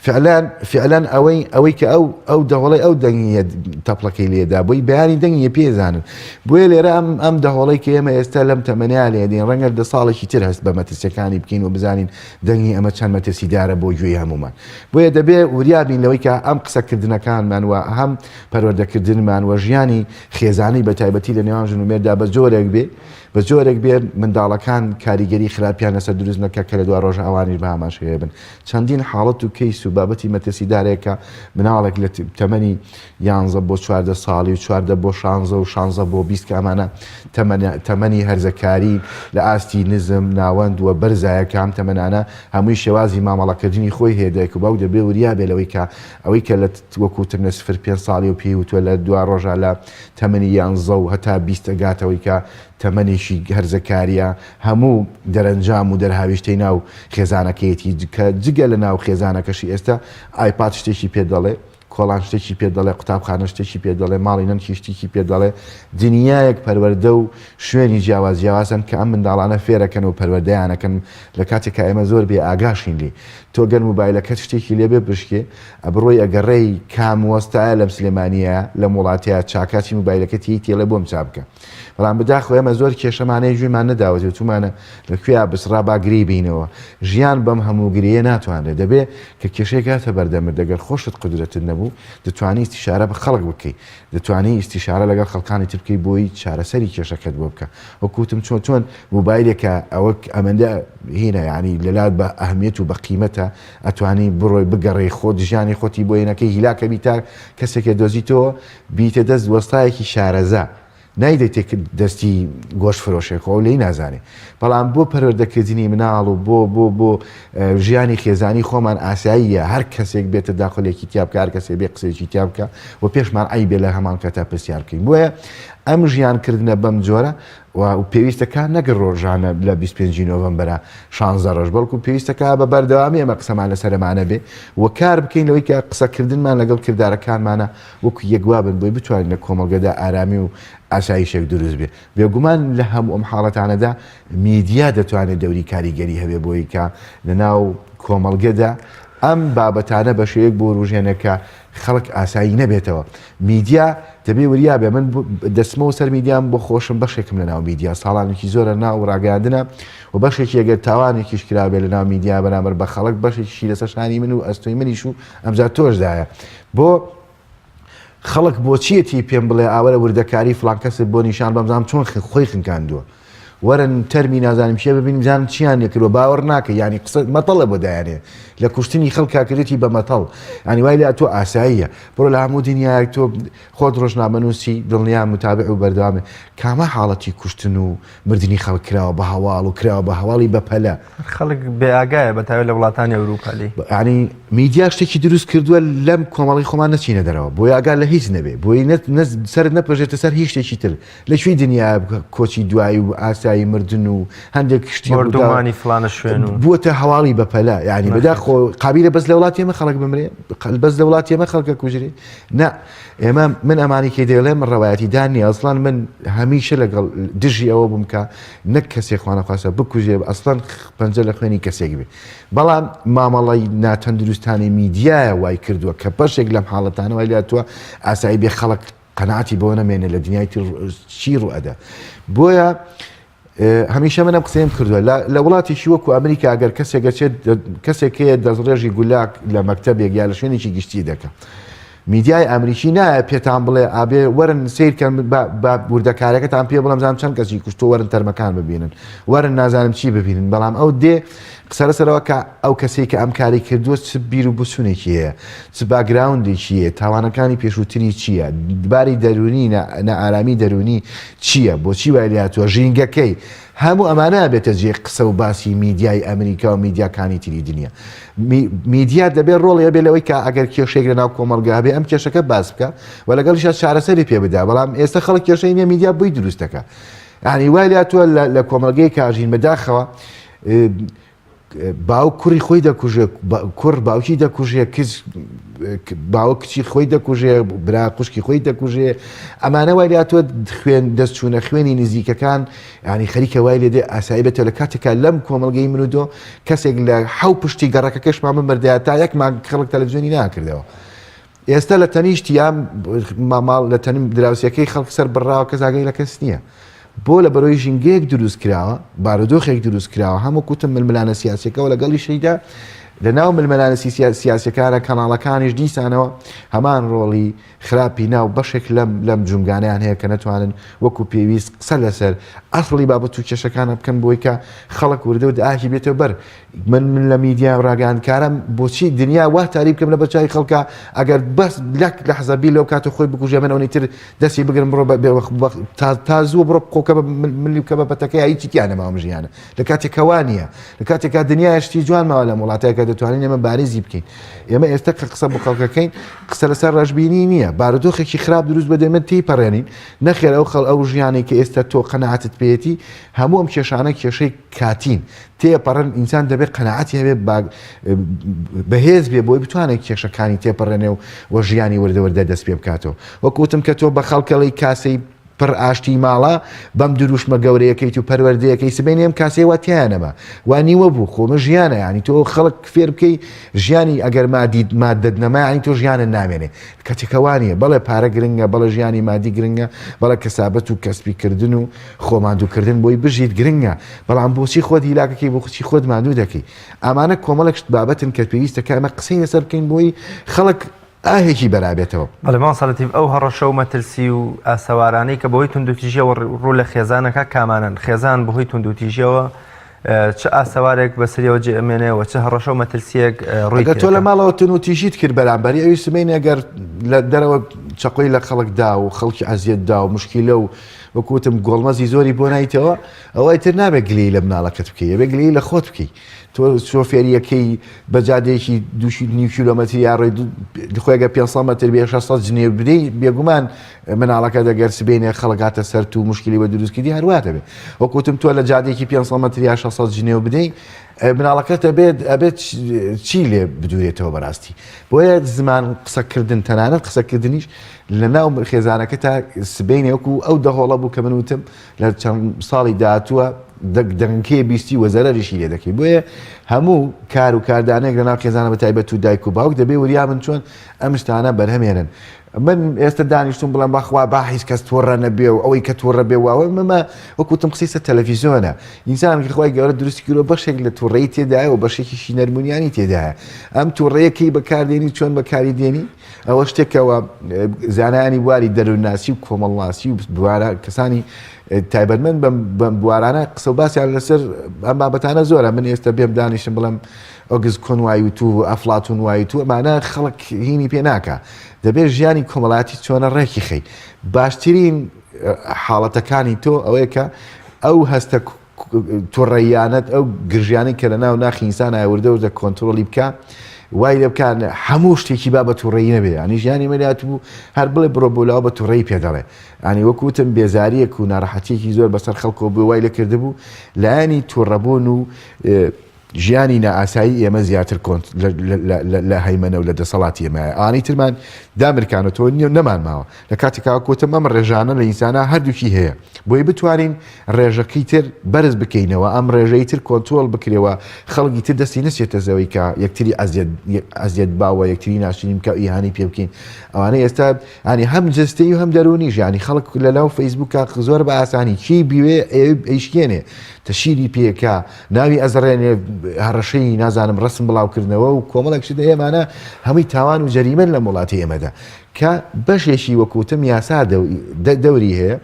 فعلان ئەوەی کە ئەو دەوڵی ئەو دەنگیە تەپڵەکەی لێدا بۆی بەیانی دەنگیە پێزانن بۆیە لێرە ئەم دەوڵی کە ئێمە ئێستا لەم تەمەنیا لێدین ڕەنگە 10 ساڵێکی تر هەست بە مەترسیەکانی بکەین و بزانین دەنگی ئەمە چەند مەترسیدارە بۆ گوێی هەمومان بۆیە دەبێ وریابین لەوەی کە ئەم قسەکردنەکانمان و هەم پەروەردەکردنمان و ژیانی خێزانی بە تایبەتی لە نێوان ژن و مێردا بە جۆرێک بێ بە جۆرێک بێ منداڵەکان کاریگەری خراپیان لەسەر دروست نەکە کە لە دوا ڕۆژە ئەوانیش بە هەماشەیە بن چەندین حاڵەت و کەیس و بابەتی مەترسیدارێکە مناڵێک لە تەمەنی 11 بۆ 14 ساڵی و 14 بۆ 16 و 16 بۆ 20 کە ئەمانە تەمەنی هەرزەکاری لە ئاستی نزم ناوەند و بەرزایەکە ئەم تەمەنانە هەمووی شێوازی مامەڵەکردنی خۆی هەیە دایک و باوک دەبێ وریابێ لەوەی کە ئەوەی کە لە وەکوتر نە 5 ساڵی و پێی وتووە لە دوا ڕۆژە لە تەمەنی 11 و هەتا 20 گاتەوەی کە تەمەنیشی هەرزەکاریە هەموو دەرەنجام و دەرهاویشتەی ناو خێزانەکەیەتی کە جگە لە ناو خێزانەکەشی ئێستا ئایپات شتێکی پێ دەڵێ کۆڵان شتێکی پێ دەڵێ قوتابخانە شتێکی پێ دەڵێ ماڵی نەنکی شتێکی پێ دەڵێ دنیایەک پەروەردە و شوێنی جیاوازن کە ئەم منداڵانە فێرەکەن و پەروەردەیانەکەن لە کاتێکە ئێمە زۆر بێ ئاگاشین لی تۆ گەر موبایلەکەت شتێکی لێبێ بشکێ ئەبڕۆی ئەگەڕێی کام وەستایە لەم سلێمانیە لە وڵاتەیە چاکاتی موبایلەکەتی تێڵێ بۆم چاپ بکە بەڵام بەداخۆ ئێمە زۆر کێشەمانەی ژوێمان نەداوەێت تومانە لەکوێ بسرا باگری بینەوە ژیان بەم هەمووگریە ناتوانێت دەبێت کە کێشەی کاتە بەردەمر دەگەر خۆشت قدرەتت نەبوو دەتوانی ئیستیشارە بە خەڵک بکەیت دەتوانی ئیستیشارە لەگەڵ خەڵکانی تر بکەی بۆی چارەسەری کێشەکەت بۆ بکە وەکوتم چۆن موبایلێکە ئەوە ئەمەندە هینە ینی لەلات بە ئەهمیەت و بە قیمەتە ئەتوانی بڕۆی بگەڕێی خۆت ژیانی خۆتی بۆ یەنەکەی هیلاکە بیتا کەسێکە دۆزیتەوە بیتە دەست وەستایەکی شارەزە نایدەیت دەستی گۆشت فرۆشێک خۆ لێی نازانێ بەڵام بۆ پەروەردەکردنی مناڵ و بۆ ژیانی خێزانی خۆمان ئاساییە هەر کەسێک بێتە داخلێکی تیابکە هەر کەسێک بێ قسێکی تیابکە و پێشمان ئای بێ لە هەمان کەتا پرسیار بکەین بۆیە ئەم ژیانکردنە بەم جۆرە و پێویستەکە نەگەر ڕۆژانە لە 25 نۆڤەمبەرە 16 ڕۆژ بەڵکو پێویستەکە بە بەردەوامی ئەمە قسەمان لەسەرمانە بێ و کار بکەین لەوەی کە قسەکردنمان لەگەڵ کردارەکانمانە وەکو یەکوا بن بۆی بتوانین لە کۆمەڵگەدا ئارامی و ئاسایشێک دروست بێ بێگومان لە هەموو ئەم حاڵەتانەدا میدیا دەتوانێت دەوری کاریگەری هەبێ بۆی کە لەناو کۆمەڵگەدا ئەم بابەتانە بە شێوەیەک بۆ ڕژێنەکە خەڵک ئاسایی نەبێتەوە میدیا دەبێ وریابێ من دەستمەوە سەر میدیام بۆ خۆشم بەشێکم لە ناو میدیا ساڵانێکی زۆرە ناو ڕاگەاندنە و بەشێکی ئەگەر تاوانێکیش کرابێ لە ناو میدیا بەرامبەر بە خەڵک بەشێکی لەسەر شانی من و ئەستۆی منیش و ئەمجار تۆشدایە بۆ خەڵک بۆچیەتی پێم بڵێ ئاوەرە وردەکاری فڵان کەسێک بۆ نیشان بەمزانام چۆن خۆی خنکاندووە وەرن تەرمی نازانم چیە ببینیم زانم چیان یەکردوە باوەڕ ناکە ینی قسە مەتەڵە بۆ دایانێ لە کوشتنی خەڵکاکرێتی بە مەتەڵ ئەنی وای لە تۆ ئاساییە بڕۆ لە هەموو دنیایەک تۆ خۆت ڕۆژنامەنووسی دڵنیان متابع و بەردەوامێ کامە حاڵەتی کوشتن و مردنی خەڵک کراوە بە هەواڵ و کراوە بە هەواڵی بەپەلە خەڵک بێئاگایە بەتاوێت لە وڵاتانی ئەوروپالی ینی میدیا شتێکی دروست کردووە لەم کۆمەڵی خۆمان نەچینە دەرەوە بۆی ئاگار لە هیچ نەبێ بۆی سەر نەپەژێتە سەر هیچ شتێکی تر لەکوێی دنیا کۆچی دوایی و ئاسایی مردن و هەندێک شتی مردمانی فلانە شوێن و بووەتە هەواڵی بەپەلە ینی بەدا خۆ قابلە بەس لە وڵاتی ئێمە خەڵک بمرێ بەس لە وڵاتی ئێمە خەڵکە کوژرێ نه ئێمە من ئەمانی کێ دەڵێم ڕەوایەتی دانی ئەسڵان من هەمیشە لەگەڵ دژی ئەوە بووم کە نەک کەسێک خوانەخواستە بکوژێ ئەسڵان پەنجە لە خوێنی کەسێک بێ بەڵام مامەڵی ناتەندروستانی میدیایە وای کردووە کە بەشێک لەم حاڵەتانە وای لاتووە ئاسایی بێ خەڵک قەناعەتی بۆ نەمێنێ لە دنیای چی ڕوئەدا بۆیە هەمیشە منم قسەیم کردووە لە وڵاتیشی وەکو ئەمریکا ئەگەر کەسێکەیە دەستڕێژی گولاک لە مەکتەبێک یا لە شوێنێکی گشتی دەکە میدیای ئەمریکی نایە پێتان بڵێ ئابێ وەرن سیرکەن بە وردەکارەکەتان پێ بڵم زانام چەند کەسی کوشتۆ وەرن تەرمەکان ببینن وەرن نازانم چی ببینن بەڵام ئەو دێ سەرسەرەوە کە ئەو کەسێک کە ئەم کاری کردووە چ بیر و بسوونێکی هەیە چ باگراوندێکیە تاوانەکانی پێشووتری چییە دباری دەرونی نەئارامی دەرونی چییە بۆچی وای لاتووە ژینگەکەی هەموو ئەمانە بێتە جێ قسە و باسی میدیای ئەمریکا و میدیاکانی تری دنیا میدیا دەبێت ڕۆڵی هەبێ لەوەی کە ئەگەر کێشێک لە ناو کۆمەڵگا هەبێ ئەم کێشەکە باس بکە و لەگەڵیش چارەسەری پێ بدا بەڵام ئێستا خەڵک کێشەی نییە میدیا بۆی دروستەکە یعنی وای لاتووە لە کۆمەڵگەی کاژین بەداخەوە باوک کوڕی خۆی دەکوژێ کوڕ باوکی دەکوژێ باوە کچی خۆی دەکوژێ برا قوشکی خۆی دەکوژێ ئەمانە وای لاتوە خوێن دەستچوونە خوێنی نزیکەکان ینی خەریکە وای لێدێ ئاسایی بێتە لە کاتێکا لەم کۆمەڵگەی من و دۆ کەسێک لە حەو پشتی گەڕەکەکەشمان بمردایە تا یەکمان خەڵک تەلەڤیزیۆنی ناکردەوە ئێستا لە تەنیشتی یام ماماڵ لە تەنیم دراوسەکەی خەڵک سەر بڕاوە کەس ئاگەی لە کەس نییە بۆ لە بەرۆی ژینگەیەک دروست کراوە بارودۆخێک دروست کراوە هەموو کوتم ململانە سیاسەکەەوە لەگەڵی شەیدا لە ناو ململانە سیاسەکانە کەناڵەکانیش دیسانەوە هەمان ڕۆڵی خراپی ناو بەشێک لەم جومگانیان هەیە کە نەتوانن وەکو پێویست قسە لەسەر ئەسڵی بابەت و کێشەکانە بکەن بۆی کە خەڵک وردە و داهی بێتەوە بەر من لە میدیا ڕاگەاندکارم بۆچی دنیا وا تاری بکەم لە بەرچاوی خەڵکە ئەگەر بەس لەک لە حەزەبی لەو کاتە خۆی بکوژێ منەوەی تر دەستی بگرم بڕۆ تا زوو بڕۆ قۆکە ملی بکە بەپەتەکەی هیچی تیانە ماوەم ژیانە لە کاتێکەوە نییە لە کاتێکا دنیاشتی جوان ماوە لە وڵاتەکە دەتوانین ئێمە بارێزی بکەین ئێمە ئێستا کە قسە بۆ خەڵکەکەین قسە لەسەر ڕەشببینی نییە بارودۆخێکی خراپ دروست بەدەمە تێپەڕێنین نەخێر ئەو ژیانی کە ئێستا تۆ قەنەعەتت پێێتی هەموو ئەم کێشانە کێشەی کاتین تێپەڕن ئینسان دەبێت قەنەعەتی هەبێت بەهێز بێ بۆی بتوانێت کێشەکانی تێپەڕێنێ و ژیانی وردەوردە دەست پێ بکاتەوە وەکوتم کە تۆ بە خەڵکەڵی کاسەی پڕ ئاشتی ماڵە بەم دروشمە گەورەیەکەیت و پەروەردەیەکەی سبێنی ئەم کاسەی واتیانەمە وانیوە بوو خۆمە ژیانە ینی تۆ خەڵک فێر بکەی ژیانی ئەگەر مادەت نەما ینی تۆ ژیانە نامێنێ کاتێکەوانیە بەڵێ پارە گرنگە بەڵە ژیانی مادی گرنگە بەڵە کەسابەت و کەسبیکردن و خۆماندووکردن بۆی بژیت گرنگە بەڵام بۆچی خۆت هیلاکەکەی بۆ خچی خۆت ماندوو دەکەی ئەمانە کۆمەڵک بابەتن کە پێویستەکە ئەمە قسەی لەسەر بکەین بۆی خەڵک ئاهێکی بەرابێتەوە بەڵێمان سەڵەتیف ئەو هەڕەشە و مەترسی و ئاسەوارانەی کە بەهۆی توندوتیژیەوە ڕوو لە خێزانەکە کامانن خێزان بەهۆی توندوتیژیەوە چه ئاسەوارێک بەسریەوە جێمێنێەوە چه هەڕەشە و مەترسیەک ڕووی تۆ لە ماڵەوە توندوتیژیت کرد بەرامبەری ئەوی سمێنی ئەگەر لە دەرەوە چقۆی لە خەڵکدا و خەڵکی ئەزیەتدا و مشکیلە و وەکوتم گۆڵمەزی زۆری بۆ نایتەوە ئەوەی تر نابێت گلەی لە مناڵەکەت بکەی بێ گلەی لە خۆت بکەی تۆ شۆفێریەکەی بەجادەیەکی 2 کیلۆمەتر یا ڕێی خۆیگە 500 متر بێ 600 جنێ بدەی بێگومان مناڵەکە دەگەر سبێنێ خەڵکاتە سەر و مشکلی بە دروستکردی هەرواتە بێ وەکوتم تۆ لە جادێکی 500 متر یا 600 جنێ بدەی مناڵەکەت ئەبێت چی لێ بدوێتەوە بەڕاستی بۆیە زمان قسەکردن تەنانەت قسەکردنیش لە ناو خێزانەکە تا سبینێکو ئەو دەهۆڵە بوو کە من وتم لە چەند ساڵی داهاتووە دەنگکەی بیستی وەزەرەریشی لێ دەکەی بۆیە هەموو کار و کاردانێک لە ناو خێزانە بە تایبەت و دایک و باوک دەبێ وریا من چۆن ئەم شتانە بەرهەمێنن من ئێستا دانیشتم بڵم بەخوا با هیچ کەس تۆڕە نەبێ و ئەوەی کە تۆڕە بێ واوە مەمە وەکوتم قسەی سەر تەلەڤیزۆنە ئینسانێکی خۆی گەورە دروستی کردووە بەشێک لە تووڕەی تێدایە و بەشێکیشی نەرمونیانی تێدایە ئەم تووڕەیەکەی بەکاردێنی چۆن بەکاری دێنی ئەوە شتێکەوە زانایانی واری دەرووناسی و کۆمەڵناسی و کەسانی تایبەتمەند بەم بوارانە قسە و باسییان لەسەر ئەم بابەتانە زۆرە من ئێستا بێم دانیشتم بڵم ئۆگز کۆنوایی تو ئەفلاتون وای تو ئەمانە خەڵک هینی پێ ناکە دەبێت ژیانی کۆمەڵاتی چۆنە ڕێکی خەی باشترین حاڵەتەکانی تۆ ئەوەیە کە ئەو هەستە تووڕەیانەت ئەو گرژیانی کە لە ناو ناخی ئینسان ئاوردە کۆنتترۆلی بکە وای لێ بکان هەموو شتێکی با بە تووڕێی نەبێ ئەنی ژیانی مەلات بوو هەر بڵێ بڕۆ بۆلاوە بە تووڕێی پێدەڵێ ئەنی وەکوتم بێزاریەک و ناڕەحەتێکی زۆر بەسەر خەڵکەوە بوو وای لە کردبوو لایانی تووڕەبوون و ژیانی نائاسایی ئێمە زیاتر کۆنت لە هەیمەنە و لە دەسەڵاتی ئێمە ئانی ترمان دامرکانەوە نیە نەمان ماوە لە کاتێکا کۆتم ئەم ڕێژانە لە ئینسانە هەردووکی هەیە بۆی بتوانین ڕێژەکەی تر بەرز بکەینەوە ئەم ڕێژەی تر کۆنتترۆل بکرێەوە خەڵکی تر دەستی نسێتە زەوەی کە یەکتری ئەزیەت باوە یەکتری ناشرین کە ئیهانی پێ بکەین ئەوانە ئێستا ئانی هەم جستی و هەم دەرونی ژیانی خەڵک لەلاو فەیسبووکە زۆر بە ئاسانی چی بیوێ ئەیشکێنێ تەشیری پێکە ناوی ئەزڕێنێ هەڕەشەی نازانم ڕسم بڵاوکردنەوە و کۆمەڵێک شت ئێمانە هەمووی تاوان و جەریمەن لە وڵاتی ئێمەدا کە بەشێکی وەکوتم یاسا دەوری هەیە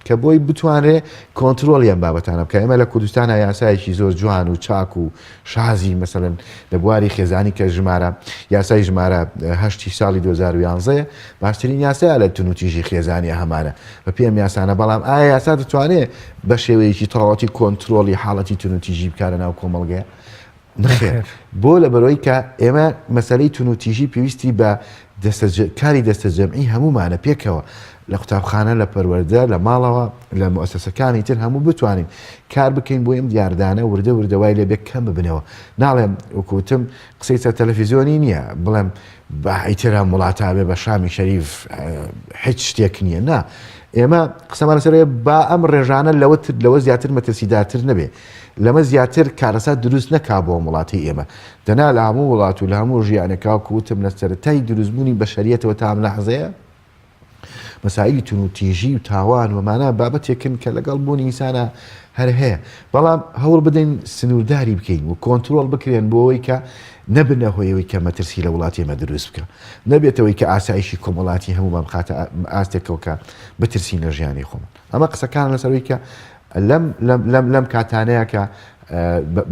کە بۆی بتوانێ کۆنتترۆلیان بابەتانە بکە ئێمە لە کوردستانە یاسایەکی زۆر جوان و چاک و شازی مەسەلەن لە بواری خێزانی کە ژمارە یاسای ژمارە 8 ساڵی 2011 باشترین یاسایە لە تونوتیژی خێزانی هەمانە بە پێم یاسانە بەڵام ئایا یاسا دەتوانێت بە شێوەیەکی تەواوەتی کۆنتترۆلی حاڵەتی تونوتیژی بکارە ناو کۆمەڵگەیە نخێر بۆ لە بەرەوەی کە ئێمە مەسەلەی تونوتیژی پێویستی بە کاری دەستە جەمعی هەمومانە پێکەوە لە قوتابخانە لە پەروەردە لە ماڵەوە لە مؤسسەکانی تر هەموو بتوانین کار بکەین بۆ ئەم دیاردانە وردە وردەوای لێ بێ کەم ببنەوە ناڵێم وەکوتم قسەی سەر تەلەڤیزۆنی نییە بڵێم ئیترە وڵاتە بێ بە شامی شەریف هیچ شتێک نییە نا ئێمە قسەمان لەسەرەیە با ئەم ڕێژانە لەوە زیاتر مەترسیداتر نەبێ لەمە زیاتر کارەسات دروست نەکا بۆ وڵاتی ئێمە دەنا لە هەموو وڵات و لە هەموو ژیانێکا کوتم لە سەرەتای دروستبوونی بەشەریەتەوە تام لەحزەیە مەسائلی تونوتیژی و تاوان ومانە بابەتێکن کە لەگەڵ بوونی ئینسانە هەر هەیە بەڵام هەوڵ بدەین سنوورداری بکەین و کۆنتترۆل بکرێن بۆەوەی کە نەبنە هۆیەوەی کە مەترسی لە وڵاتی ئێمە دروست بکە نەبێتەوەی کە ئاسایشی کۆمەڵاتی هەمومان بخاتە ئاستێکەوە کە بترسین لە ژیانی خۆمان ئەمە قسەکان لەسەرەوەی کە لەم کاتانەیە کە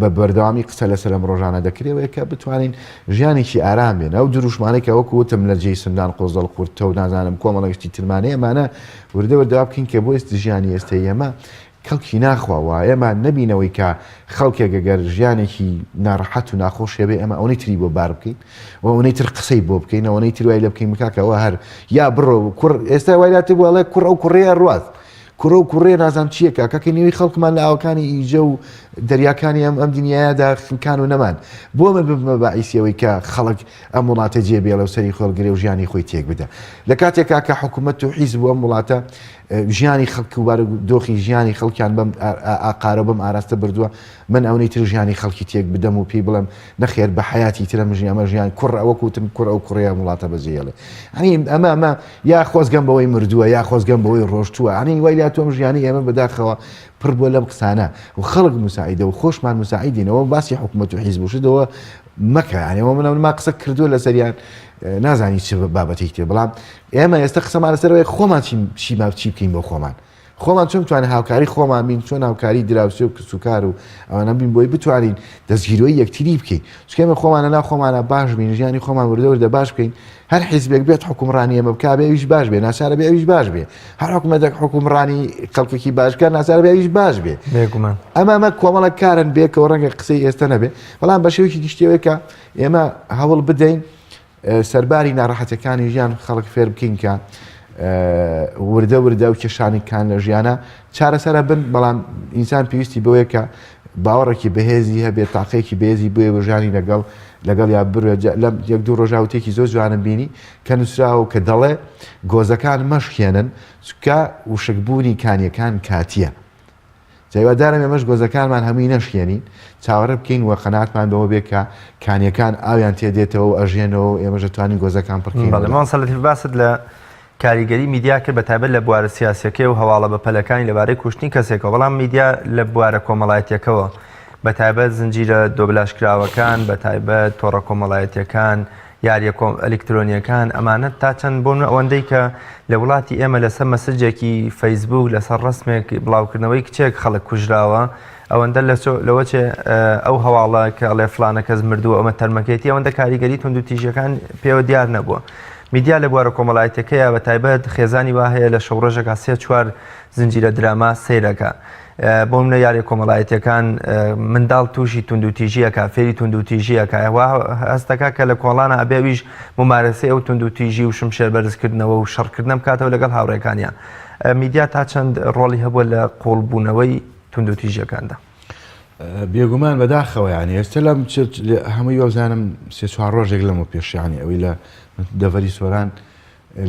بە بەردەوامی قسە لەسەر ئەم ڕۆژانە دەکرێەوە کە بتوانین ژیانێکی ئارام بێن ئەو دروشمانێکە وەکوتم لە جێی سندان قۆزەڵ قورتە و نازانم کۆمەڵێشتی ترمانەیە ئەمانە وردە وردەوا بکەین کە بۆ ئێستا ژیانی ئێستای ئێمە کەڵکی ناخواوە ئێمە نبینەوەی کە خەڵکێک گەگەر ژیانێکی ناڕەحەت و ناخۆشیە بێ ئەمە ئەوەی تری بۆ بار بکەین و ئەوەی تر قسەی بۆ بکەین ئەوەی تر وای لە بکەین بکاکەوە هەر یا بڕۆ کوڕ ئێستا وایلاتی بۆڵێ کوڕ ئەو کوڕەیە ڕواز کوڕە و کوڕێ نازانم چیەکە کەکە نێوی خەڵکمان لە ئاوەکانی ئیجە و دەریاکانی ئەم دنیادا خنکان و نەمان بۆ من ببمە باعیسیەوەی کە خەڵک ئەم وڵاتە جێبێ لەو سەری خۆڵگرێ و ژیانی خۆی تێک بدە لە کاتێکا کە حکوومەت و حیزب بۆ ئەم وڵاتە ژیانی خەڵک و دۆخی ژیانی خەڵکیان بەم ئاقارە بەم ئاراستە بردووە من ئەوەی تر ژیانی خەڵکی تێک بدەم و پێی بڵم نەخێر بە حیاتی ترە ژیانمە ژیان کوڕ ئەوە کوتم کوڕ ئەو کوڕەیە وڵاتە بەجێڵێ ئەنی ئەمە یا خۆزگەم بەوەی مردووە یا خۆزگەم بەوەی ڕۆژتووە ئەنی وای لا تۆم ژیانی ئێمە بەداخەوە پڕ بۆ لەم قسانە و خەڵک مساعیدە و خۆشمان مساعیدینەوە باسی حکوومەت و حیزب شدەوە مەکە ینیەوە من ما قسە کردووە لە سەریان نازانی چ بابەتێک تێ بەڵام ئێمە ئێستا قسەمان لەسەرەوەی خۆمان چی بکەین بۆ خۆمان خۆمان چۆن توانین هاوکاری خۆمان بین چۆن هاوکاری دراوسێ و کسوکار و ئەوانە بین بۆی بتوانین دەستگیرۆی یەکتری بکەین چکەمە خۆمانە نا خۆمانە باش بین ژیانی خۆمان وردەوردە باش بکەین هەر حیزبێک بێت حکومڕانی ئەمە بکا بێ ئەویش باش بێ ناسارە بێ ئەویش باش بێ هەر حکومەتێک حکومڕانی خەڵکێکی باشکار ناسارە بێ ئەویش باش بێ ئەمە کۆمەڵە کارن بێکەوە ڕەنگە قسەی ئێستا نەبێ بەڵام بە شێوەیەکی گشتەوەیکە ئێمە هەوڵ بدەین سەرباری ناڕەحەتەکانی ژیان خەڵک فێر بکەین کە وردە و کێشانێکان لە ژیانە چارەسەرە بن بەڵام ئینسان پێویستی بەوەیە کە باوەڕێکی بەهێزی هەبێت تاقەیەکی بێزی بۆیە بە ژیانی لەگەڵ یا لەم یەک دوو ڕۆژاوتێکی زۆر جوانم بینی کە نووسراوە کە دەڵێ گۆزەکان مەشکێنن چکە وشکبوونی کانیەکان کاتیە جایوادارم ئێمەش گۆزەکانمان هەمووی نەشکێنین چاوەڕە بکەین وە قەناعتمان بەوە بێت کە کانیەکان ئاویان تێدێتەوە ئەژێنەوە ئێمەش دەتوانین گۆزەکان پڕکەین. بەڵێ سەڵەتی باست لە کاریگەری میدیا کرد بەتایبەت لە بوارە سیاسەکەی و هەواڵە بەپەلەکانی لەبارەی کوشتنی کەسێکەوە بەڵام میدیا لە بوارە کۆمەڵایەتیەکەوە بەتایبەت زنجیرە دۆبلاشکراوەکان بەتایبەت تۆڕە کۆمەڵایەتیەکان یاریە ئەلکترۆنیەکان ئەمانەت تا چەند بۆن ئەوەندەی کە لە وڵاتی ئێمە لەسەر مەسەجێکی فەیسبوک لەسەر ڕسمێک بڵاوکردنەوەی کچێک خەڵک کوژراوە ئەوەندە لەوەچێ ئەو هەواڵە کە ئەڵێ فلانە کەس مردووە ئەمە تەرمەکێتی ئەوەندە کاریگەری تونند و تیژەکان پێوە دیار نەبووە. میدیا لە بوارە کۆمەڵایەتەکەیە بەتایبەت خێزانی وا هەیە لە شەو ڕۆژێکا 3-4 زنجیرە دراما سەیرەکە بۆ منە یاری کۆمەڵایەتیەکان منداڵ تووشی تونند و تیژیەکە فێری تونند و تیژیەکە هەستەکە کە لە کۆڵانە ئەبێویش ممارەسەی ئەو تونند و تیژی و شمشێر بەرزکردنەوە و شەڕکردنە بکاتەوە لەگەڵ هاوڕێکانیان میدیا تا چەند ڕۆڵی هەبووە لە قوڵبوونەوەی تونند و تیژیەکاندا. بێگومان بەداخەوە یانی ئێستا لەم هەمووی وەزانم 3-4 ڕۆژێک لەمە پێشیانی ئەوەی لە دەڤەری سۆران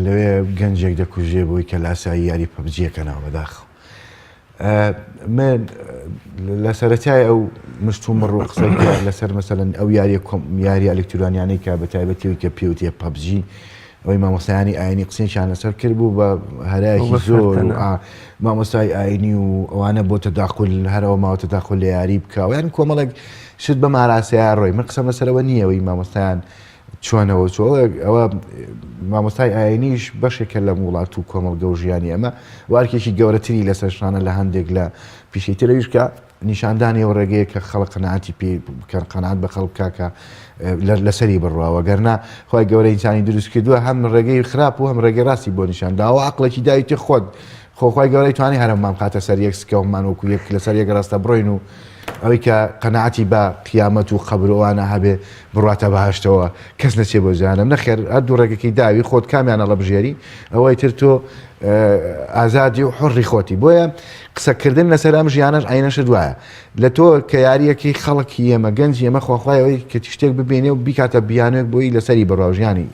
لەوێ گەنجێک دەکوژێ بۆی کە لاسایی یاری پەبجیەکەنەوە بەداخەوە من لە سەرەتای ئەو مشتومڕ و قسەی لەسەر مەسەلەن ئەو یاری ئەلکترۆنیانەی کە بەتایبەتیەوەی کە پێوتێ پەبجی ئەوەی مامۆستایانی ئاینی قسەیان لەسەر کرد بوو بە هەرایەکی زۆر مامۆستای ئاینی و ئەوانە بۆ تەداخل هەرەوە ماوە تەداخل لە یاری بکەوە یان کۆمەڵێک شت بە ماراسەیە ڕۆی من قسەم لەسەرەوە نییەوەی مامۆستایان چۆنەوە ئەوە مامۆستای ئاینیش بەشێکە لە وڵات و کۆمەڵگە و ژیانی ئەمە وارکێکی گەورەتری لەسەر شانە لە هەندێک لە پیشەی ترەویشکە نیشاندانی ئەو ڕێگەیە کە خەڵق قەناعەتی پێ بکەن قەناعەت بە خەڵک کاکە لەسەری بڕواوە گەرنا خۆی گەورە ئینسانی دروست کردووە هەم ڕێگەی خراپ و هەم ڕێگەی ڕاستی بۆ نیشانداوە عەقڵێکی داویتێ خۆت خۆخوای گەورەی توانی هەرممان بخاتە سەر یەک سکەومان وەکو یەک لەسەر یەک ڕاستە بڕۆین و ئەوەی کە قەناعەتی بە قیامەت و خەبرەوانە هەبێ بڕاتە بەهەشتەوە کەس نەچێ بۆ جانم نەخێر هەردوو ڕێگەکەی داوی خۆت کامیانە لە بژێری ئەوەی تر تۆ ئازادی و حڕی خۆتی بۆیە قسەکردن لەسەر ئەم ژیانەش ئاینەشە دوایە لە تۆ کە یاریەکەی خەڵکی ئێمە گەنجی ئێمە خۆخوای ئەوەی کە شتێک ببینێ و بیکاتە بیانێک بۆی لەسەری بڕاوژیانی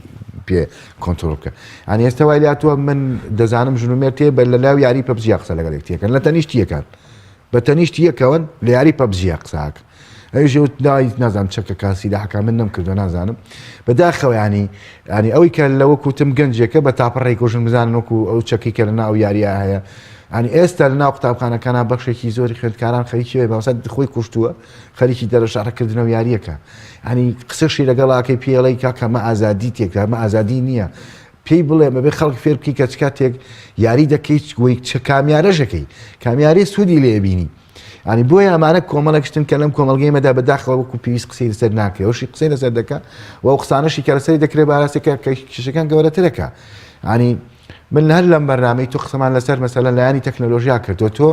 پێ کۆنتترۆل بکە ئەنی ئێستا وای لاتووە من دەزانم ژنومێر تێ بە لە لاو یاری پەبجیا قسە لەگەڵ یەکتیەکەن لە تەنیشتیەکان بە تەنیشتی یەکەوەن لە یاری پەبجیا قساکە ئەوژ نازانم چەکە کاسی لە حکا من نەمکردو نازانم بەداخەوە ینی ئەوەی کە لەوە کوتم گەنجێکە بە تاپەڕێی کۆژن بزانن وەکو ئەو چەکی کە لە ناو یاریە هەیە ئەنی ئێستا لە ناو قوتابخانەکانە بەخشێکی زۆری خوێندکاران خەریکی بەسەد خۆی کوشتووە خەریکی دەرەشارەکردنەوە یاریەکە ئەنی قسەشی لەگەڵاکەی پێڵی کاکە مە ئازادی تێکدا مە ئازادی نییە پێی بڵێ مەبێ خەڵک فێر بکەی کە چ کاتێک یاری دەکەیت وی چ کامیارەژەکەی کامیاری سوودی لێبینی ئەنی بۆیە ئەمانە کۆمەڵێکشتن کە لەم کۆمەلگەیمەدا بەداخەوە وەکو پێویست قسەی لەسەر ناکرێ ئەوشی قسەی لەسەر دەکە و ئەو قسانەشی کە لەسەری دەکرێت باراسێکە کە کێشەکان گەورەترەکە ئەنی من هەر لەم بەرنامەی تۆ قسەمان لەسەر مەسەلەن لایانی تەکنۆلۆژیا کردو تۆ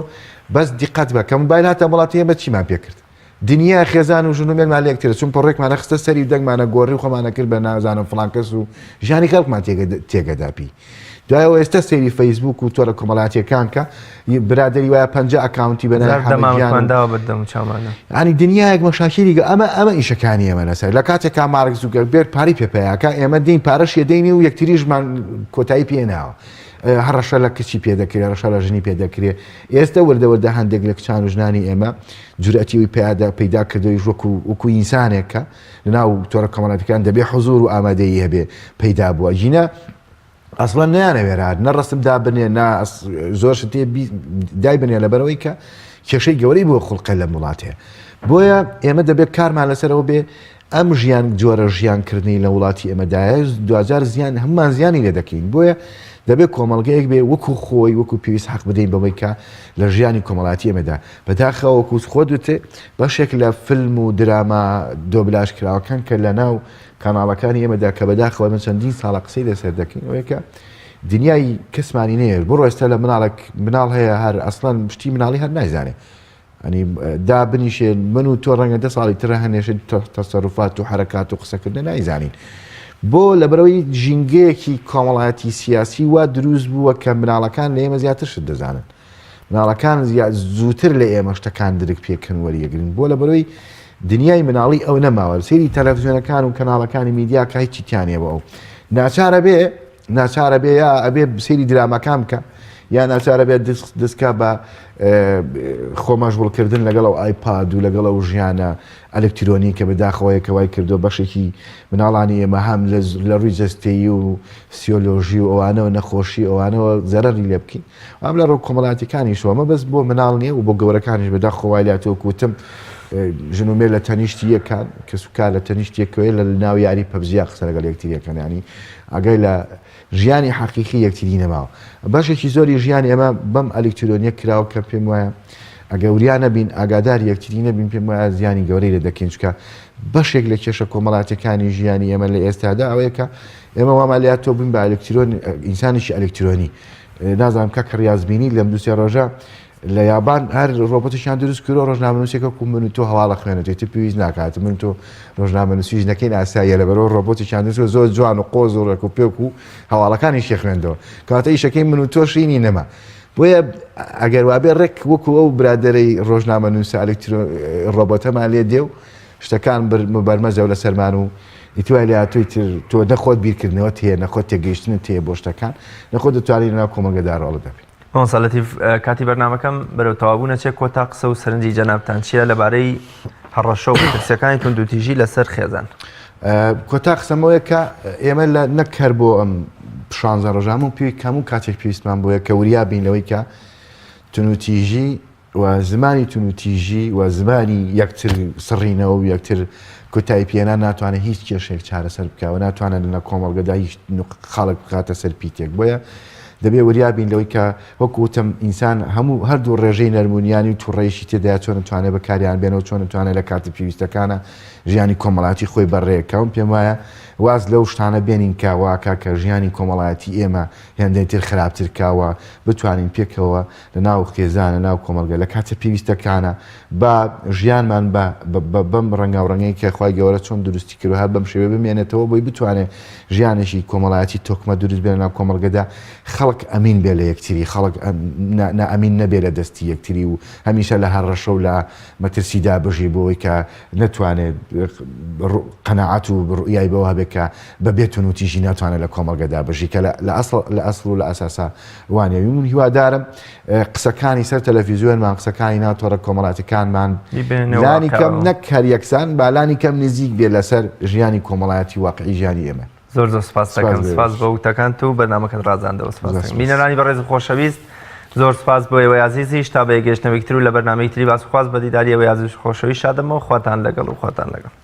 بەس دیقەت بە کە موبایل هاتە وڵاتی ئێمە چیمان پێ کرد دنیا خێزان و ژنومێرمان لەکترە چون پڕێکمانە خستە سەری و دەنگمانە گۆڕی و خۆمانە کرد بە نازانم فڵان کەس و ژیانی خەڵکمان تێگەداپی دوایەوە ئێستا سەیری فەیسبوک و تۆڕە کۆمەڵاتیەکان کە برادری وایە 50 ئەکاونتی بەناوانی دنیایەک مەشاکیری ئەمە ئیشەکانی ئێمە لەسەر لە کاتێکا مارک زوکەربێرگ پاری پێپەیاکە ئێمە دین پارەشیە دەینی و یەکتریژمان کۆتایی پێناوە هەڕەشە لە کچی پێدەکرێت ڕەشە لە ژنی پێدەکرێت ئێستا وەردەوەردە هەندێک لە کچان و ژنانی ئێمە جورئەتیەوەی پەیدا کردەوەی وەکو ئینسانێکە لەناو تۆڕە کۆمەڵاتیەکان دەبێ حوزور و ئامادەیی هەبێ پەیدا بووە ژینە ئەسڵەن نەیانەوێرات نەڕستم دابنێ زۆر شتێ دای بنێ لەبەرەوەی کە کێشەی گەورەی بۆ خوڵقە لە وڵاتەیە بۆیە ئێمە دەبێت کارمان لەسەرەوە بێ ئەم ژیان جۆرە ژیانکردنی لە وڵاتی ئێمەدایە دوجار زیان هەممان زیانی لێ دەکەین بۆیە دەبێت کۆمەڵگەیەک بێ وەکو خۆی وەکو پێویست حەق بدەین بەوەی کە لە ژیانی کۆمەڵاتی ئێمەدا بەداخەوە وەکو خۆ دوتێ بەشێک لە فیلم و دراما دۆبلاژ کراوەکان کە لە ناو کاناڵەکانی ئێمەدا کە بەداخەوە من چەندین ساڵە قسەی لەسەر دەکەین ئەوەیە دنیای کەسمانی نەیە بۆ ڕۆستا لە مناڵ هەیە هەر ئەسڵان شتی مناڵی هەر نایزانێ ئەنی دا بنیشێ من و تۆ ڕەنگە 10 ساڵی ترە هەنێشت تەسەڕوفات و حرەکات و قسەکردن نایزانین بۆ لەبەرەوەی ژینگەیەکی کۆمەڵایەتی سیاسی وا دروست بووە کە مناڵەکان لە ئێمە زیاتر شت دەزانن مناڵەکان زووتر لە ئێمە شتەکان درک پێکەن وەریەگرن بۆ لەبەرەوەی دنیای مناڵی ئەو نەماوە سەیری تەلەڤیزیۆنەکان و کەناڵەکانی میدیا کە هیچی تیانێ بە ئەو ناچارە بێ یا ئەبێ سەیری درامەکان بکە یا ناچارە بێت دەستکە بە خۆمەشغوڵکردن لەگەڵ ئەو ئایپاد و لەگەڵ ئەو ژیانە ئەلکترۆنی کە بەداخەوەیەکە وای کردو بەشێکی مناڵانی ئێمە هەم لە ڕووی جەستەیی و سیۆلۆژی و ئەوانەوە نەخۆشی ئەوانەوە زەرەری لێ بکەین ئەم لە ڕۆ کۆمەڵاتیەکانی شومە بەس بۆ مناڵ نییە و بۆ گەورەکانیش بەداخەوای لاتەوە کوتم ژنومێر لە تەنیشتی یەکان کە سوکار لە تەنیشتێکەوەی لە ناو یاری پەبزیە قسە لەگەڵ یەکتریەکەن ینی ئەگەی لە ژیانی حەقیقی یەکتری نەماوە بەشێکی زۆری ژیانی ئەمە بەم ئەلکترۆنیە کراوە کە پێم وایە ئەگەوریا نەبین ئاگادار یەکتری نەبین پێم وایە زیانی گەورەی لە دەکەین چکە بەشێک لە کێشە کۆمەڵاتەکانی ژیانی ئێمە لە ئێستادا ئەوەیە کە ئێمە وامالات تۆ بین بە ئەلکترۆن ئینسانێکی ئەلکترۆنی نازانم کە ڕاستبینی لەم دووسێ ڕۆژە لە یابان هەر ڕۆبۆتیشیان دروست کرد ڕۆژنامەنووسێکە کو من و تۆ هەواڵە خوێنێتی پێویست ناکات من تۆ ڕۆژنامەنووسیش نەکەین ئاساییە لەبەرەوە ڕۆبۆتیشیان دروست زۆر جوان و قۆز و ڕێک و پێک و هەواڵەکانی شێ خوێندەوە کاتە ئیشەکەی من و تۆشینی نەما بۆیە ئەگەر وابێ ڕێک وەکو ئەو برادەرەی ڕۆژنامەنووسە ڕۆبۆتەمان لێ دێ و شتەکان بەرمەزە لە سەرمان و ئیتوای لە توی تۆ نەخۆت بیرکردنەوە تێ نەخۆت تێگەیشتن تێ بۆ شتەکان نەخۆت دەتوانین ناو کۆمەلگەدا ڕۆڵ دەبێت مۆسەڵەتی کاتی بەرنامەکەم بەرەو تەوابوو نەچێت کۆتا قسە و سەرنجی جەنابتان چییە لەبارەی هەڕەشە و پرسیەکانی توندوتیژی لەسەر خێزان کۆتا قسەمەوەیە کە ئێمە لە نەکەر بۆ ئەم 16 ڕۆژام و پێی کەموو کاتێک پێویستمان بۆیە کە وریا بینەوەی کە تونوتیژی و زمانی تونوتیژی و زمانی یەکتر سڕینەوە و یەکتر کۆتایی پێێنان ناتوانێت هیچ کێشێک چارەسەر بکەوە ناتوانێت لە کۆمەڵگەدا هیچ خەڵک بکاتە سەر پیتێک بۆیە دەبێ وریابین لەوەی کە وەکوتم ئینسان هەموو هەردوو ڕێژەی نەرمونیانی و تووڕێیشی تێدای چۆن توانێت بەکاریان بێنەوە چۆن توانێت لە کاتی پێویستەکانە ژیانی کۆمەڵاتی خۆی بەڕێکەوە پێم وایە واز لەو شتانە بێنین کاواکە کە ژیانی کۆمەڵایەتی ئێمە هێندەی تر خراپتر کاوە بتوانین پێکەوە لە ناو خێزانە ناو کۆمەلگە لە کاتە پێویستەکانە بە ژیانمان بەم ڕەنگاوڕەنگەی کە خی گەورە چۆن دروستی کرد هەر بەم شێوە بمێنێتەوە بۆی بتوانێت ژیانێکی کۆمەڵایەتی تۆکمە دروست بێنە ناو کۆمەلگەدا خەڵک ئەمین بێ لە یەکتری خەڵک ئەمین نەبێ لە دەستی یەکتری و هەمیشە لە هەڕەشە و لە مەترسیدا بژی بۆی کە نەتوانێت قەناعەت و ڕوئیای بەوە هەبێت کە بەبێتون و تیژی ناتوانێت لە کۆمەلگەدا بژی کە لە ئەسڵ و لە ئەساسا وانەوی من هیوادارم قسەکانی سەر تەلەڤیزیۆنمان قسەکانی ناوتۆڕە کۆمەڵاتەکانمان لانی کەم نەک هەر یەکسان بالانی کەم نزیک بێ لەسەر ژیانی کۆمەڵایەتی واقعی ژیانی ئێمە زۆر سپاس دەکەم سپاس بە وتەکان و بەرنامەکەت ڕازاندەوە سپاس بینەرانی بەڕێز خۆشەویست زۆر سپاس بۆ ئێوەی عەزیزیش تا بە یەکگەشتنەوەی تر و لە بەرنامەی تری باسخواز بە دیداری ئێوەی عەزیز خۆشەویست شادەمەوە خواتان لەگەڵ و خواتان لەگەڵ